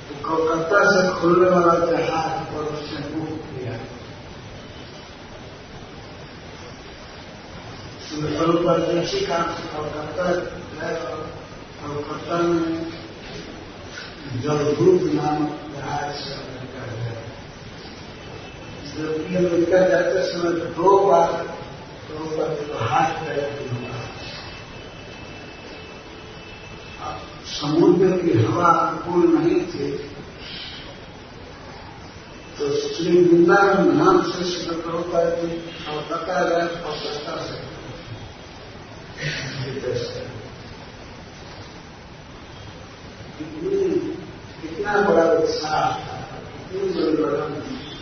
तो कोलकाता से खुलने वाला जहाज पर उसने बुक किया। प्रभुपाद जैसी काम से कोलकाता गए और कोलकाता में जलदूत नामक जहाज से अमेरिका गए। जबकि अमेरिका जाते समय 2 बार प्रभुपाद को हाथ पैर हुआ। समुद्र की हवा अनुकूल नहीं थी, तो श्री वृंदावन नाम से श्री प्रभुपाद जी कोलकाता गए। कोलकाता से कितना बड़ा उत्साह था, कितनी बड़ी बड़ा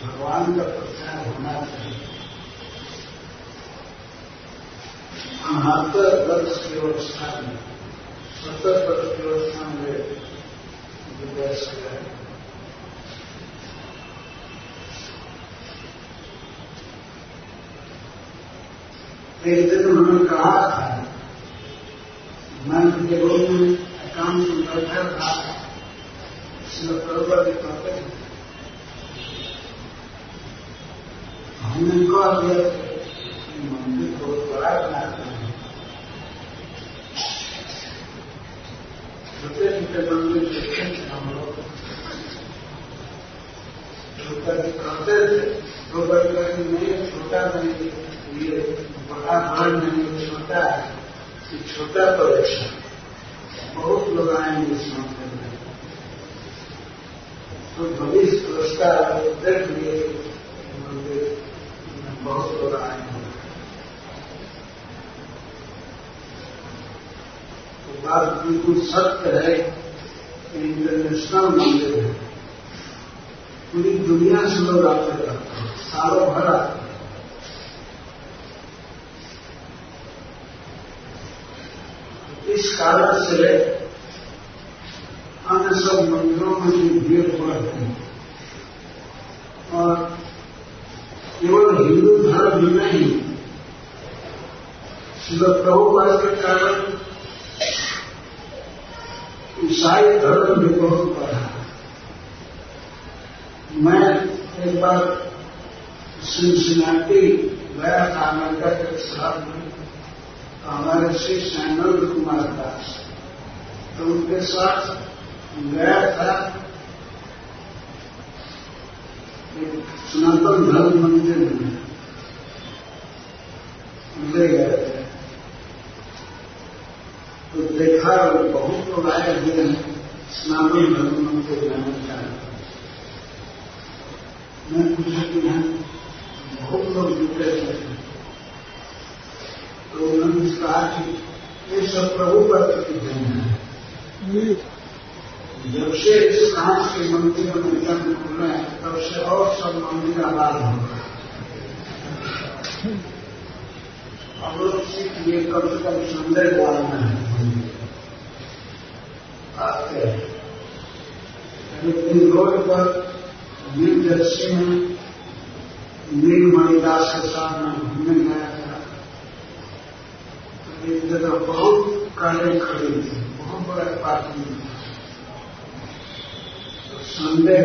भगवान का प्रचार होना चाहिए। 78 वर्ष की अवस्था में, 70 वर्ष की अवस्था में विदेश गए। एक दिन उन्होंने कहा था, मैं उनके रूप में काम से बैठा था, इसलिए प्रभुपाद जी कहते हैं हमने कह दिया कि मंदिर को बड़ा बनाते हैं, छोटे छोटे मंदिर देखे थे हम लोग। छोटा जी कहते थे, प्रभुपाद जी नहीं छोटा नहीं, ये बड़ा घर नहीं, छोटा है, छोटा परीक्षा बहुत लोग आएंगे इस मंदिर में। तो भविष्य पुरस्कार देख लिए मंदिर में बहुत लोग आए हैं। तो बात बिल्कुल सत्य है कि इंटरनेशनल मंदिर है, पूरी दुनिया से लोग आते रहते हैं, सालों भर आते हैं। इस कारण से अन्य सब मंदिरों में भी भीड़ बढ़ती है और केवल हिंदू धर्म ही नहीं, श्रील प्रभुपाद के कारण ईसाई धर्म भी बहुत बढ़ा। मैं एक बार सिंसिनाटी गया था अमेरिका के शहर में, तो हमारे श्री सैनल कुमार दास तो उनके साथ गया था एक सनातन धर्म मंदिर में ले गए थे। तो देखा बहुत लोग आए हुए हैं सनातन धर्म मंदिर जाना चाहते। मैं पूछा कि यहाँ बहुत लोग जुटे थे, तो उन्होंने कहा कि ये सब प्रभुपाद की देन है। जब से इस कांच के मंदिर में जन्म खुले तब से और सब मंदिर आबाद हो गए। अब लोग सीख लिए कम से कम संदेह डालना है आते हैं। लेकिन रोड पर न्यू जर्सी में नील मणिदास के साथ में घूमने गया था, तो एक जगह बहुत कारें खड़ी थी, बहुत बड़ा पार्किंग था। संदेह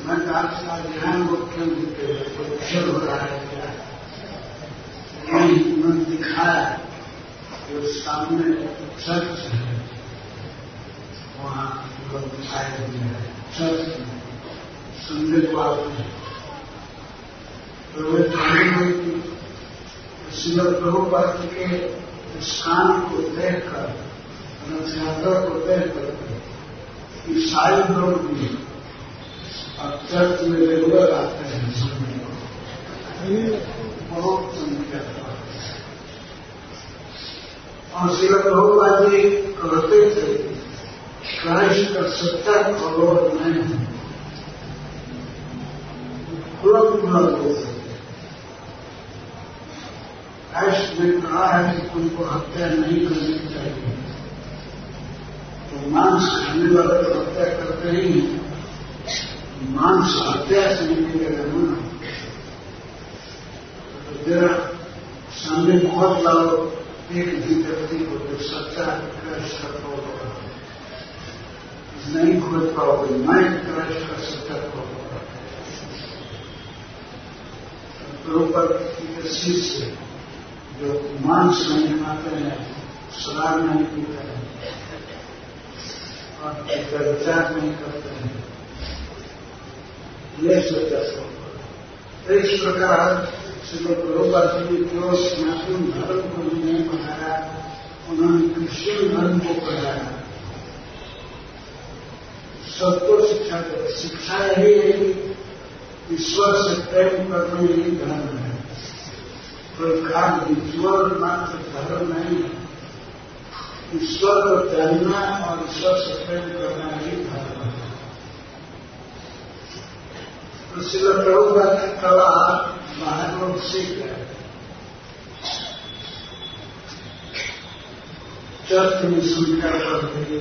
मैं कहा यहाँ लोग क्यों दिखे, कोई खेल हो रहा है क्या? उन्होंने दिखाया कि उस सामने चर्च है, वहां लोग दिखाई दिए हैं चर्च में संदेह को आते हैं। तो वे कहेंगे कि श्रील प्रभुपाद के स्थान को देखकर, रथ यात्रा को देखकर ईसाई लोग भी और चर्च में रेगुलर आते हैं। बहुत संख्या और श्रील प्रभुपाद जी कहते थे क्राइस्ट का सच्चा फॉलोअर नहीं है, खुला बोल सकते। क्राइस्ट ने कहा है कि तुमको हत्या नहीं करनी चाहिए, तो मांस खाने वाले तो हत्या करते ही हैं, मांस हत्या से निकलेगा ना। तो जरा सामने बहुत लाओ एक भी व्यक्ति को जो सच्चा क्राइस्ट का फॉलोअर नहीं खोज पाओगे, मैं क्राइस्ट का सच्चा फॉलोअर। प्रभुपाद के शिष्य जो मांस नहीं खाते हैं, शराब नहीं पीते हैं और व्यभिचार नहीं करते हैं, ये सच्चा फॉलोअर। इस प्रकार श्रील प्रभुपाद जी जो सनातन धर्म को नहीं बनाया, उन्होंने क्रिश्चियन धर्म को पढ़ाया, सबको शिक्षा दे। शिक्षा यही है कि ईश्वर से प्रेम करना यही धर्म है, कोई खाद रिचुअल मात्र धर्म नहीं है। ईश्वर को जानना और ईश्वर से प्रेम करना ही धर्म है। तो श्रील प्रभुपाद की कला बाहर लोग सीख गए। चर्च में संख्या बढ़ गई,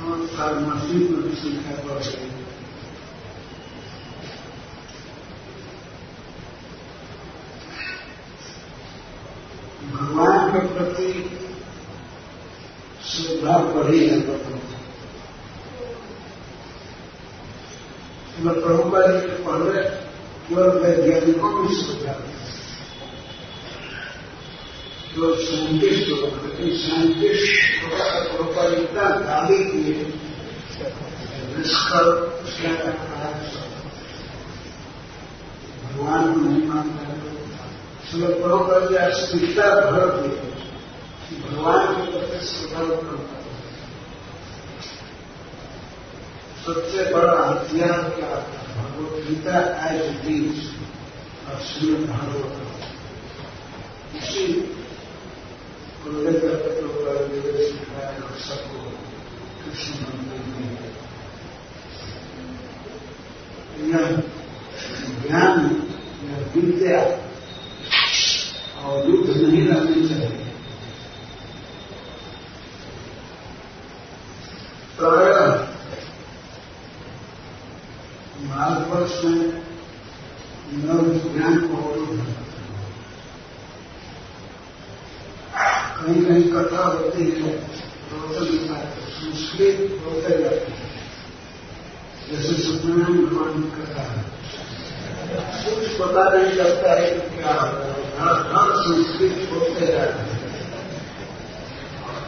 और मस्जिद में भी संख्या बढ़ गई। भगवान के प्रति श्रद्धा बढ़ी है लोगों की। प्रभुपाद जी के पहले केवल वैज्ञानिकों की श्रद्धा थी, जो साइंटिस्ट लोग, लेकिन साइंटिस्ट प्रभुपाद इतना गाली किए भगवान को नहीं मानता है। श्रील प्रभुपाद जी अस्मिता भर दिए भगवान के प्रति श्रद्धा उत्पन्न करता है। सबसे बड़ा हथियार क्या Bhagavad Gita as it is और श्रीमद् भागवत इसी को लेकर के सिखाया और सबको कृष्ण मंदिर में यह ज्ञान यह विद्या और युद्ध नहीं रहनी चाहिए। प्राय भारतवर्ष में नव ज्ञान को कहीं कहीं कथा होती है संस्कृत होते जाती है, जैसे सत्यनारायण भगवान की कथा है। कुछ पता नहीं लगता है कि क्या हर संस्कृत होते जाते हैं।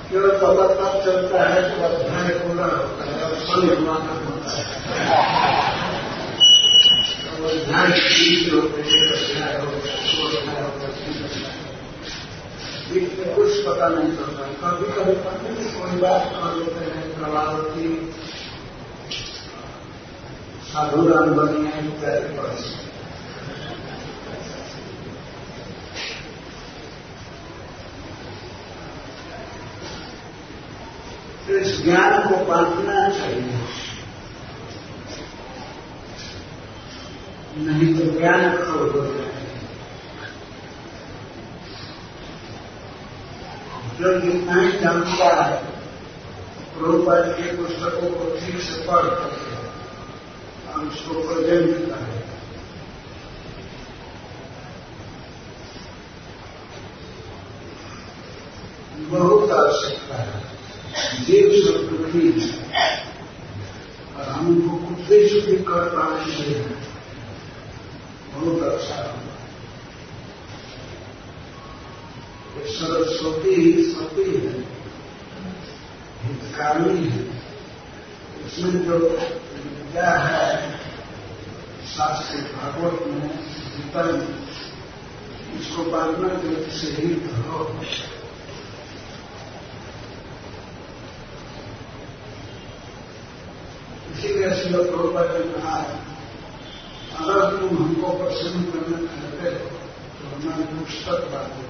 केवल पता तब चलता है कि अध्याय पूरा होता है और सन समापन होता है। अध्याय होते हैं, अध्याय बीच में कुछ पता नहीं चलता। कभी कभी पत्नी कोई बात कर लेते हैं, कलावती साधुराम बनी है इत्यादि पर। इस ज्ञान को बांटना चाहिए, नहीं तो ज्ञान खो हो जाए। जो जितना ही जानता है प्रभुपाद के पुस्तकों को ठीक से पढ़ करके और उसको प्रेजेंट करें। बहुत आवश्यकता है। जीव सब दुखी और हम उनको उपदेश भी कर पाएंगे, बहुत अच्छा होगा। सरस्वती सती है, हितकारी है। इसमें जो विद्या है शास्त्र भागवत में गीता में, इसको बांटना के से ही धरो। इसीलिए श्रील प्रभुपाद ने कहा है, अगर तुम हमको प्रसन्न करना चाहते हो तो हमारी पुस्तक बांटो।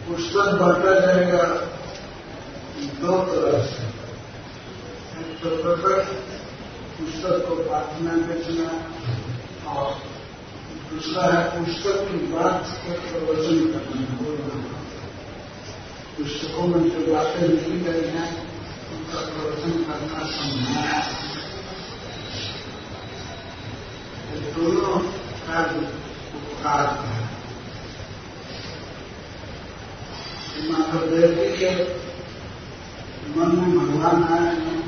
पुस्तक बांटा जाएगा दो तरह से। एक तो प्रकट पुस्तक को बांटना बेचना, और दूसरा है पुस्तक की बात को प्रवचन करना, बोलना। पुस्तकों में जो बातें लिखी गई हैं उनका प्रवचन करना, समझाना, ये दोनों कार्य उपकार है। माता देवी के मन में भगवान आए हैं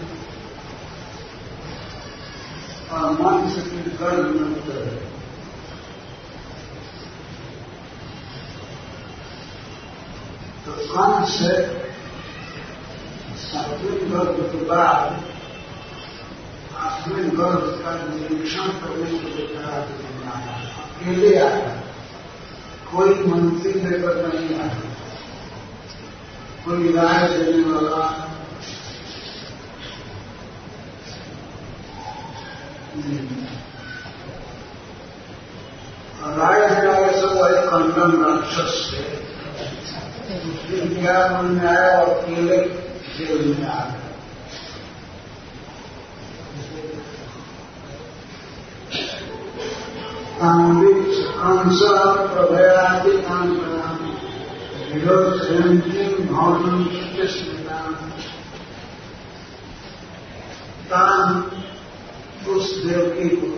और मन से फिर गर्भ में उतरे। तो कान से सातवें गर्भ के बाद आठवें गर्भ का निरीक्षण करने के लिए अकेले आया, कोई मंत्री लेकर नहीं आया, कोई राय देने वाला राय देने वाले सब वही कंडम राक्षस थे। उसके क्या मन में आया और अकेले जेल में आ गए। कंसा प्रभयादि विरोधयन्तीं भवनं स्मृताम्। तान उस देवकी को,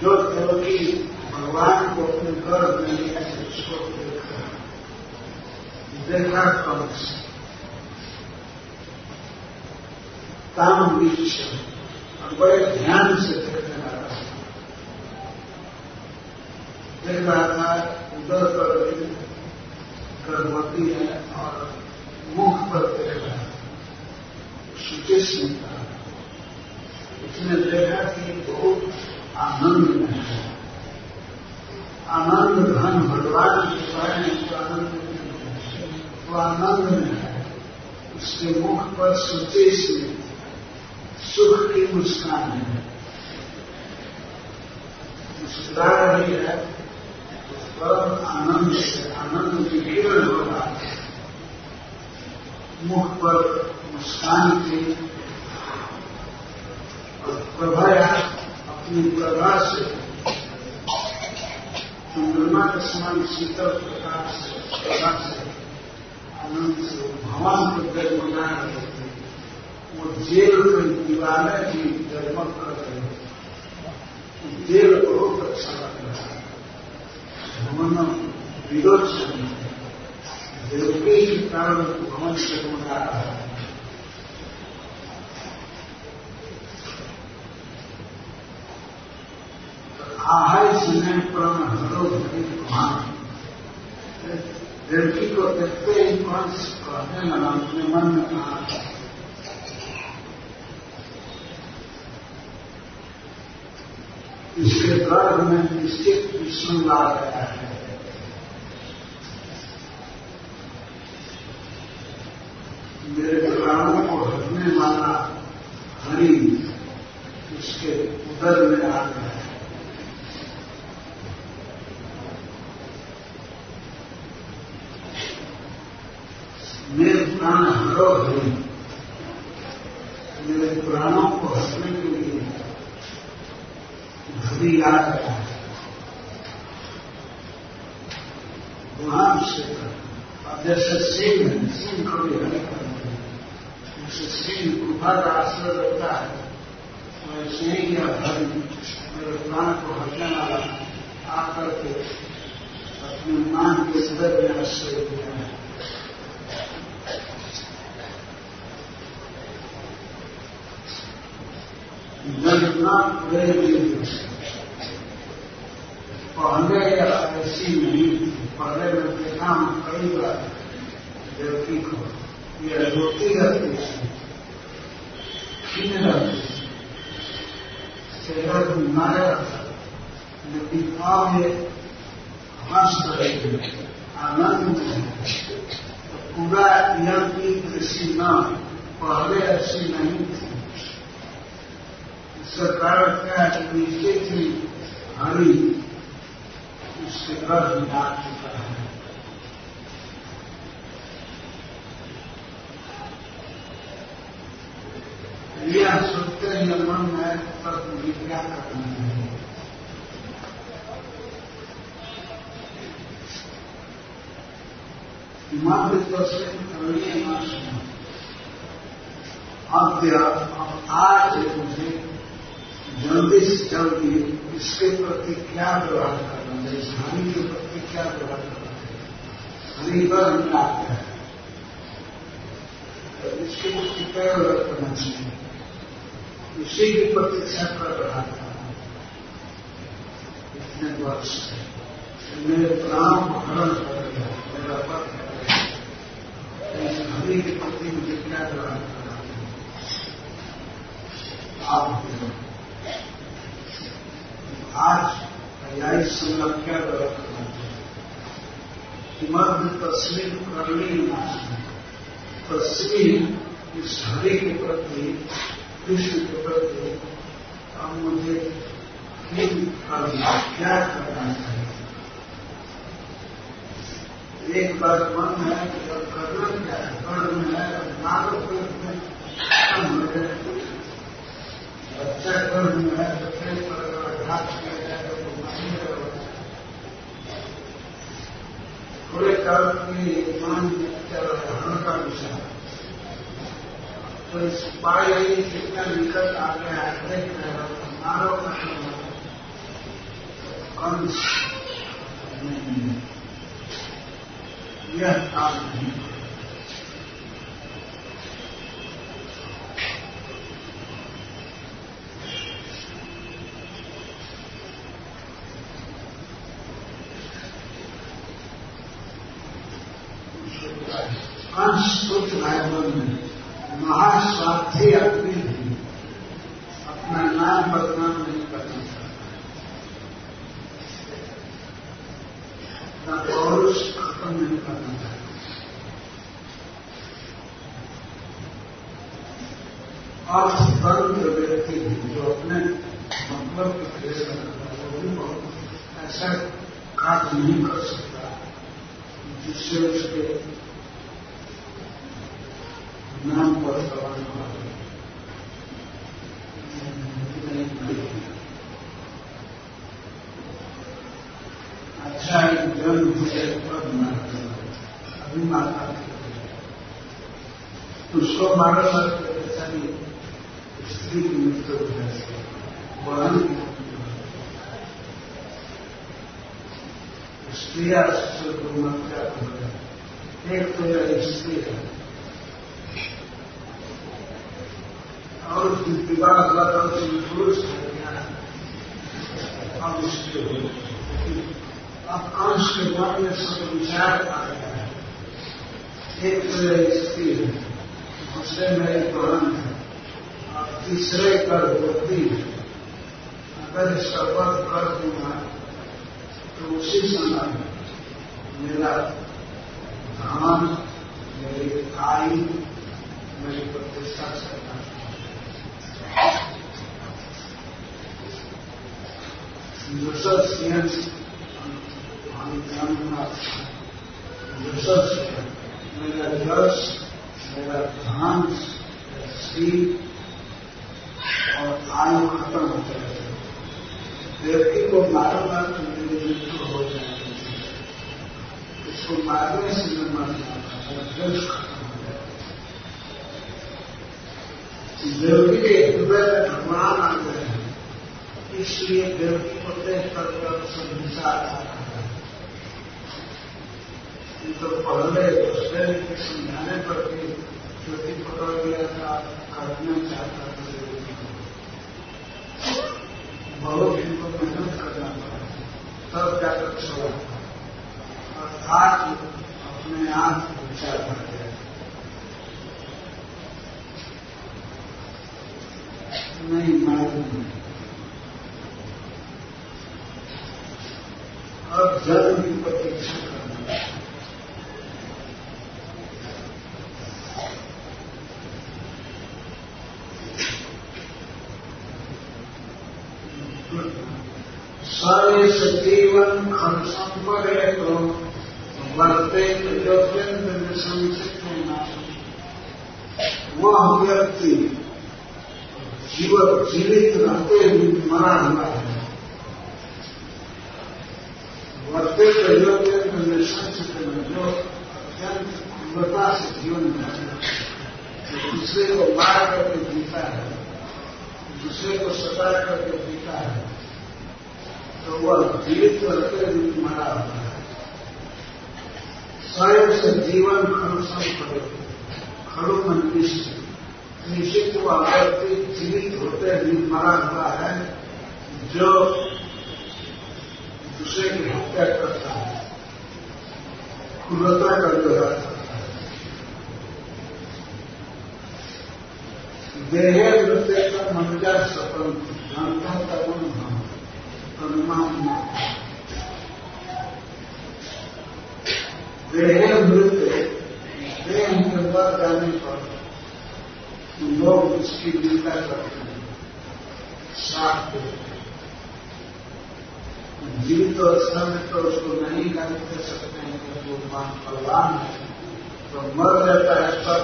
जो देवकी भगवान को अपने गर्भ में लिया, उसको देखा कंस। ताम बीच और बड़े ध्यान से देखने लगा। देख रहा था उधर पर गर्भवती है और मुख पर देख रहा है, सुचिस्म था। उसने देखा कि बहुत आनंद में है। आनंद धन भगवान के बारे में जो आनंद वो आनंद में है। उसके मुख पर सोचे से सुख की मुस्कान है, मुस्कुरा रही है परम आनंद से, आनंद विकीर्ण हो रहा है। मुख पर मुस्कान की और प्रभया अपनी प्रभा से चंद्रमा के समान शीतल प्रकाश से आनंद से भगवान को जगमगा रहे थे। वो जेल की दीवारें भी जगमग कर रहे थे। जेल बहुत अच्छा लग रहा है। भवन विरोध से देवकी के कारण भवन जगमगा रहा है। आहाय सुने प्राण हरो हरि कुमार। लड़की को देखते ही कंस कहने लगा, अपने मन में कहा इसके गर्भ में निश्चित विष्णु आ गया है। मेरे प्राणों को हरने वाला हरि उसके उदर में आ गया है। मेरे प्राण हरो हरि, मेरे प्राणों को हंसने के लिए हरि आ गया है। गुलाम से अब जैसे सिंह को भी हरि करते हैं, जैसे सिंह गुफा का आश्रय रहता है, वैसे ही हरि मेरे प्राण को हरने वाला आकर के अपने मान के सदर में आश्रय दिया है। जगन्नाथ पहले ऐसी नहीं थी। पहले मैं देखा कई बार देवकी को ये रोती रहती थी, खींच रहती थी, चेहरा मारा रहता, लेकिन अब ये हंस रही थी, आनंद में। तो पूरा यह की दृष्टि न, पहले ऐसी नहीं थी। सरकार क्या है कि नीचे थी हरि उसके गर्भ में आ चुका है। यह सोचते ही मन में तब मुझे क्या करना है। हिमालय दर्शन करने ना सुना। अब आज मुझे जल्दी से जल्दी इसके प्रति क्या व्यवहार करना है, इस हरि के प्रति क्या व्यवहार करना है। हरि गर्भ में आता है तो इसके प्रति क्या व्यवहार करना चाहिए, उसी की प्रतीक्षा कर रहा था इतने वर्ष से। मेरे प्राणों को हरण कर दिया, मेरा पद कर दिया। इस हरि के प्रति मुझे क्या व्यवहार करना है आप आज पर्यायी संगत क्या व्यवहार करना चाहिए। मध्य तस्वीर करनी ना, तस्वीर इस हरि के प्रति, कृष्ण के प्रति अब मुझे क्या करना चाहिए। एक बार मन है कि अब करना क्या है, कर्म है, नागरिक में बच्चा कर्म है, बच्चे पर घात किया जाए तो थोड़े काल की मान हल्का विषय तो इस पाए कितना निकट आ गया है, मारो अंश यह काम नहीं। अंश सोच रहा है मन में, महास्वार्थी आदमी भी अपना नाम बदनाम नहीं करना चाहता। पौरुष खत्म नहीं करना चाहिए। अर्थतंत्र व्यक्ति जो अपने मतलब के प्रेस करता है वो भी बहुत ऐसा कार्य नहीं कर सकता जिससे उसके नाम पर सवाल हुआ। अच्छा एक जन्म मुझे पद मारते अभी मारता उसको मारो ऐसा नहीं। स्त्री की मृत्यु हो जाए, बहन की मृत्यु हो जाए, स्त्रिया शिशु को मत्या हो जाए। एक तो यह स्त्री है और विवाह हुआ तो पुरुष है अब स्त्री हो। अब अंश के बाद में सब विचार आ गया है। एक तो यह स्त्री है, दूसरे में एक बहन है और तीसरे गर्भवती है। अगर इसका वध कर दूंगा तो उसी समय मेरा धन, मेरी आयु, मेरी प्रतिष्ठा करना। मेरा यश, मेरा धन, श्री और आयु खत्म हो जाएगी। व्यक्ति को मारूंगा तो मेरी मृत्यु हो जाएगी। इसको मारने से मैं मर जाऊंगा, यश खत्म हो जाएगा। देवकी के हृदय में भगवान आ गए हैं, इसलिए देवकी को देख कर संसार आ रहा है। तो पहले दूसरे के समझाने पर भी ज्योति पकड़ गया था, करना चाहता था। बहुत इनको मेहनत करना पड़ा तब जाकर छोड़ा और आज अपने आप विचार कर गया। नहीं मालूम अब जन्म की प्रतीक्षा करना। सारे सजीवन खर्चम पड़े तो वर्ते योग्यंत संसित होना। वह व्यक्ति जीवित रहते हुए मरा हुआ है। वर्ते योग्यंत संसित में जो अत्यंत क्रूरता से जीवन में दूसरे को मार करके जीता है, दूसरे को सता करके जीता है, तो वह जीवित रहते हुए मरा हुआ है। स्वयं से जीवन खरुषम पड़े, खड़ु मन निश्चित वह व्यक्ति जीवित होते हुए मरा हुआ है जो दूसरे की हत्या करता है, क्रूरता का व्यवहार करता है। देहे नृत्य का मनजा सफल जानता तरुण अनुमान। देह मृत्यु देह के बाद जाने पर लोग उसकी निंदा करते हैं, साफ देते हैं। जीवित अवस्था में तो उसको नहीं गाली कर सकते हैं कि वो बलवान है, तो मर जाता है तब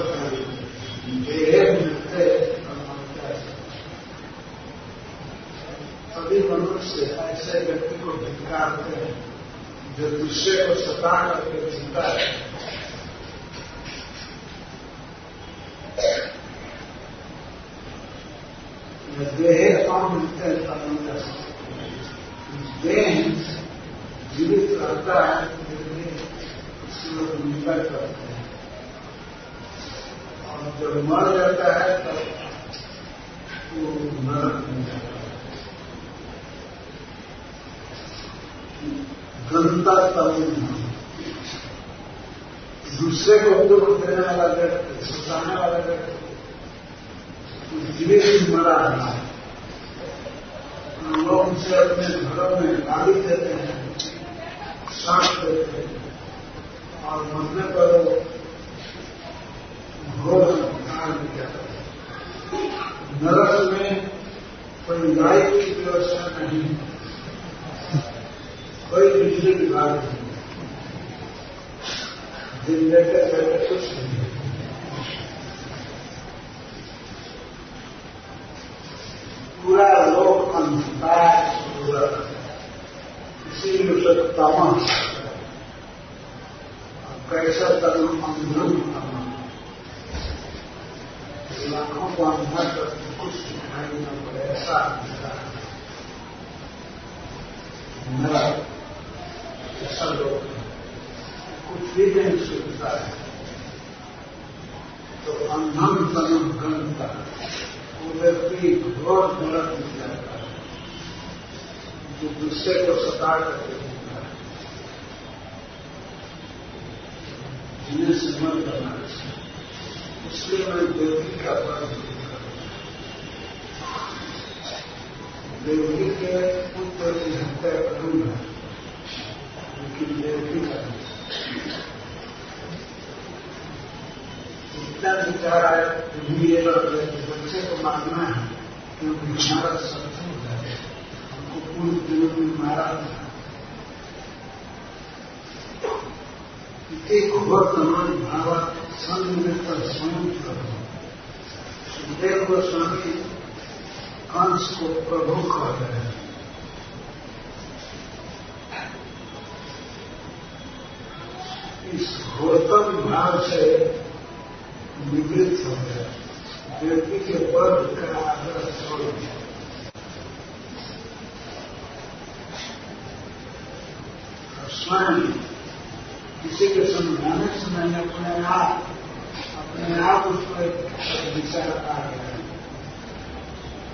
देह मृत्यु सभी मनुष्य ऐसे व्यक्ति को धिक्कारते हैं जो दूसरे को सता करके जीता है। देह अमृत्य देह जीवित रहता है, उसकी लोग निंदा करते हैं और जब मर जाता है तब वो नरक में जाता है। गंदा तरुण दूसरे को दुख देने वाला व्यक्ति, सुसाने वाला व्यक्ति जीवित मरा है। लोग उसे अपने घरों में गाली देते हैं, साथ देते हैं, और मरने पर वो घोर प्राण किया। नरक में कोई लाइट की व्यवस्था नहीं, कोई बिजली विभाग नहीं, दिन लेकर बैठे कुछ नहीं। पूरा लोक अंधकार पूरा, इसीलिए उसे तमस। कैसा तरुण अंधम तमस, लाखों को अंधा करके कुछ दिखाई न पड़े, ऐसा अंधकार नरक। ऐसा लोग कुछ भी नहीं सुनता है तो अंधम तनुम गंता, वो व्यक्ति घोर नरक मिल जाता है जो दूसरे को सता करके मिलता है। जिन्हें समझ करना चाहिए। इसलिए मैं देवकी का पर्व करूँ। देवकी के पुत्र की हत्या करूंगा, लेकिन देवकी का इतना विचार आया भी ये बच्चे को मारना है क्योंकि हमारा शत्रु है, हमको पूर्व दिनों में मारा था। एक घोर तमाम भावक संग मिलकर स्वयं प्रभु सुखदेव गोस्वामी कंस को प्रभु कह रहे हैं। इस घोरतम भाव से निवृत्त हो गया, व्यक्ति के वर्ग का आदर छोड़ दिया। स्वयं किसी के समझाने से मैंने अपने आप उसको एक विचार आ गया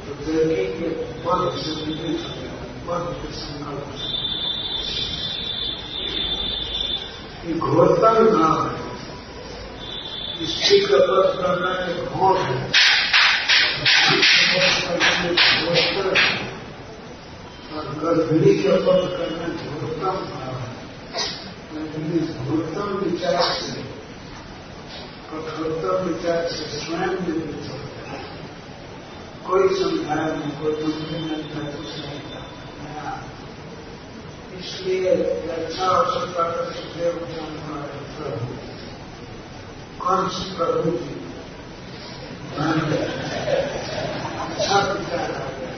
तो देवकी के पद से विपरीत हो गया, पद के संकल्प से घोरतम भाव है। स्त्री का पद करना एक घोर है, और गर्भिणी का पद करना घोरतम भाव है। लेकिन इस घोरतम विचार से, कठोरतम विचार से स्वयं निवृत्त होता है। कोई समझाया नहीं, कोई मंत्री नहीं था, कुछ नहीं था। इसलिए अच्छा अवसर पाकर सुखदेव प्रभु कंस प्रभु जी अच्छा विचार आ गया।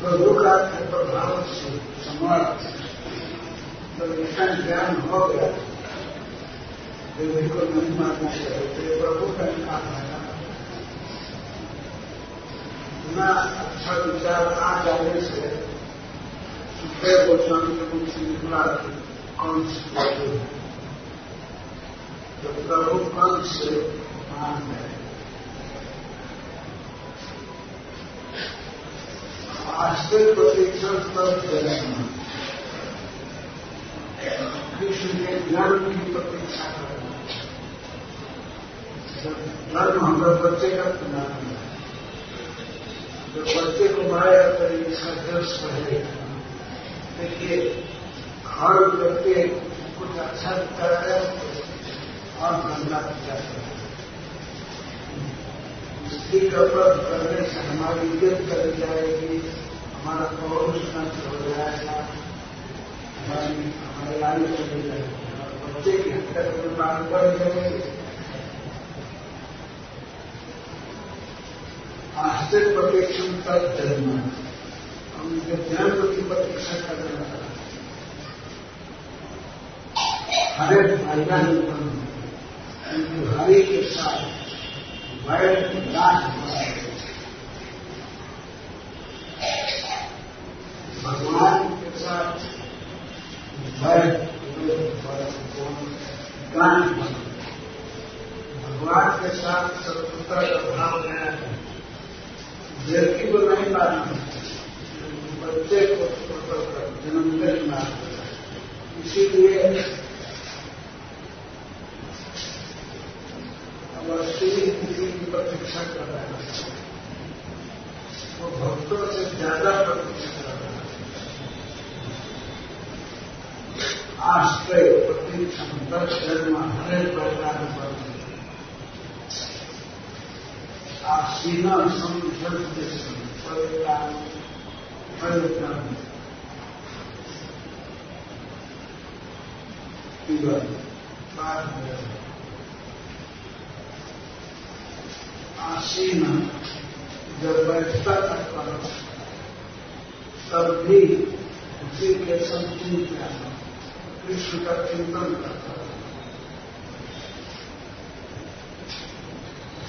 प्रभु का प्रभाव से समर्थ तो इसका ज्ञान हो गया, देवी को नहीं मारना चाहिए। प्रभु का काम है इतना अच्छा विचार आ जाने से सुखदेव गोस्वामी के मुख से निकला कंस प्रभु, तो प्रभु कंस से मान गए। आश्चर्य प्रतीक्षण तब जन्म, कृष्ण के जन्म की प्रतीक्षा करना। जन्म हमारे बच्चे का प्रणाम है, जब बच्चे को मारेगा तो इसका दर्श रहेगा। देखिए हर व्यक्ति कुछ अच्छा विचार है और गंदा विचार है। स्त्री का व्रत करने से हमारी इज्जत चली जाएगी, हमारा पौरुष नष्ट हो जाएगा, हमारी आयु चली जाएगी और बच्चे की हत्या करने मांग बढ़ जाएगी। आश्चर्य प्रतीक्षण तक जन्म, हम उनके जन्म की प्रतीक्षा कर रहे हैं। हरे भाईजान उनकी हरि के साथ वैर नाश भगवान के साथ वैर गान, भगवान के साथ शत्रुता का भाव है। देवकी को नहीं मारना, बच्चे को जन्मदिन मारना। इसीलिए अब श्री किसी की प्रतीक्षा कर रहा है, वो भक्तों से ज्यादा प्रतीक्षा कर रहा है। आश्रय प्रतीक्षण 10 जन्म हरे प्रकार पर आसीना संसर्ग परिणाम आसीना जब बैठता था तब भी उसी के संचिंतन कृष्ण का चिंतन करता था।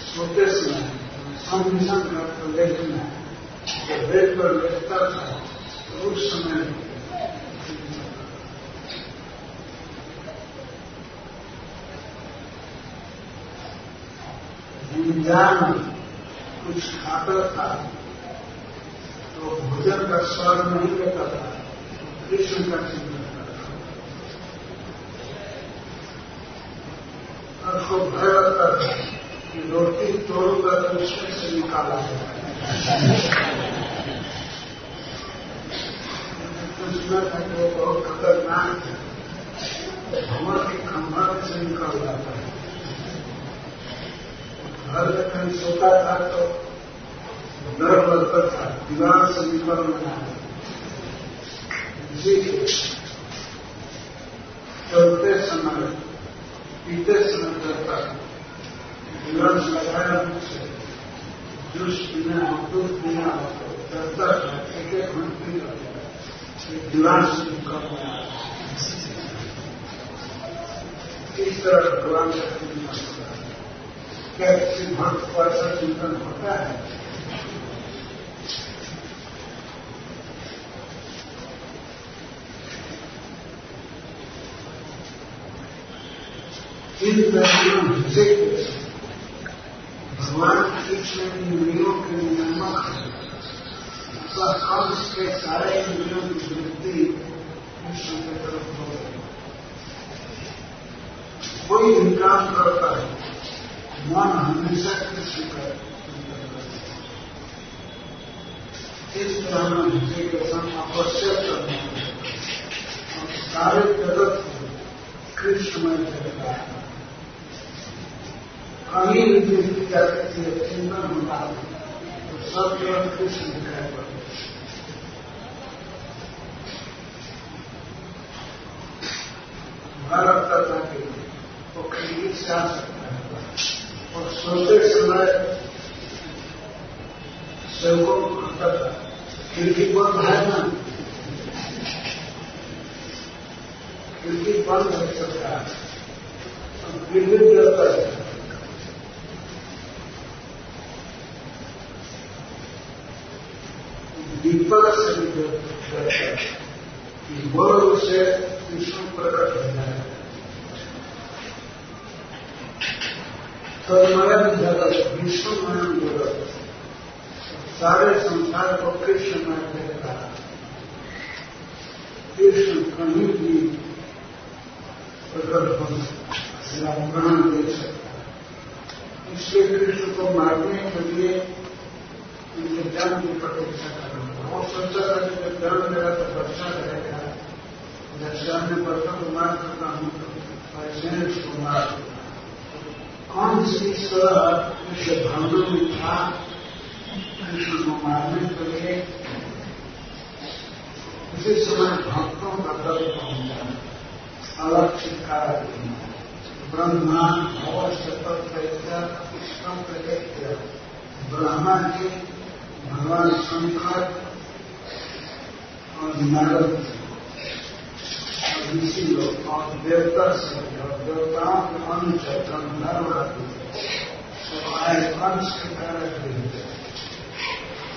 सोते समय संविधान का लेखना जब बेड पर लेटता था तो उस समय विज्ञान कुछ खाता था तो भोजन का स्वाद नहीं लेता था, कृष्ण का चिंतन करता था। और उसको भय लगता था कि रोटी तोड़कर कृष्ण से निकाला जाए। कृष्ण था कि वो बहुत खतरनाक है, भंवर के खंभा से निकाल जाता है। घर में कहीं सोता था तो डर लगता था दीवार से निकलना है। इसीलिए चलते समय पीते समय डरता था, दीवार से लगाया मुझसे जूस पीना हो दूध पीना हो तो डरता था। एक घंटे लगता दीवार से निकलना है। इस तरह भगवान का चिंतन होता है। क्या किसी भक्त को ऐसा चिंतन होता है? भगवान कृष्ण इंद्रियों के नियामक है, कंस के सारे इंद्रियों की वृत्ति कृष्ण की तरफ हो रही। कोई भी काम करता है मन हमेशा कृष्ण का इस तरह हृदय के संग आवश्यक करना और सारे जगत को कृष्णमय करता है। कहीं भी दृष्टि जाती है चिंतन होता है तो सब जगह कृष्ण दिखाई पड़ते। भारत का ताकि वो खरीद से आ सकता है और सोते समय सेवकों को कहता था खिड़की बंद है ना, खिड़की बंद हो सकता है और बिल्कुल जाता है। दीपक से भी बल से विष्णु प्रकट हो जाए। तन्मय जगत विष्णुमय जगत सारे संसार को कृष्णमय देखता है। कृष्ण कहीं भी प्रकट हो प्राण दे सकता है। इसलिए कृष्ण को मारने के लिए उनके जन्म की प्रतीक्षा करना। वो सोचा था कि जब जन्म मेरा तो बच्चा रहेगा, जब शाम में बच्चों को मार सकता हूँ तो ऐसे उसको मार सकता। कौन सी ईश्वर उसके भावना में था कृष्ण को मारने के लिए? उसी समय भक्तों का दल पहुंचा, अलग छिटकारा देना। ब्रह्मा अवश्य कृष्ण प्रत्यक्ष ब्रह्मा जी भगवान शंकर और नारद और ऋषि लोग और देवता सब और देवताओं के अनुचर ब्रह्मधर्म सब आए अंश के कारण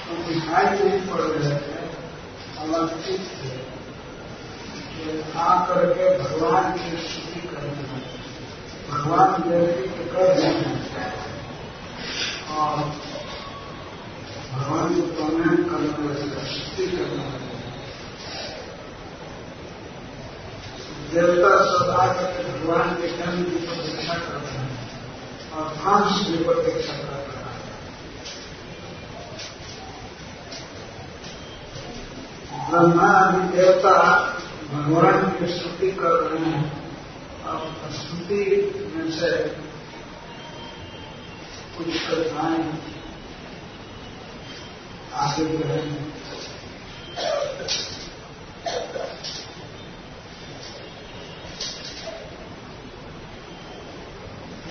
तो दिखाई नहीं पड़ रहे थे, अलग चीज थे। आकर के भगवान की स्तुति करना, भगवान देवती के कर देना और भगवान को प्रणाम करना, स्तुति करना। देवता सब आकर के भगवान के जन्म की प्रतीक्षा करते हैं और कंस की प्रतीक्षा करते हैं। ब्रह्मा आदि देवता भगवान की स्तुति कर रहे हैं। अब स्तुति में से कुछ कथाएं आगे बढ़ेंगे।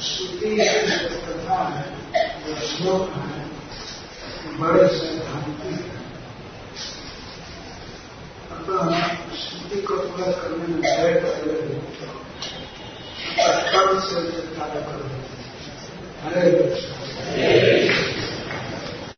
स्तुति कथा है, जो श्लोक है, बड़े सिद्धांति है। अतः स्तुति को पूरा करने में जय करेंगे, कल से कार्य करेंगे। हरे कृष्ण।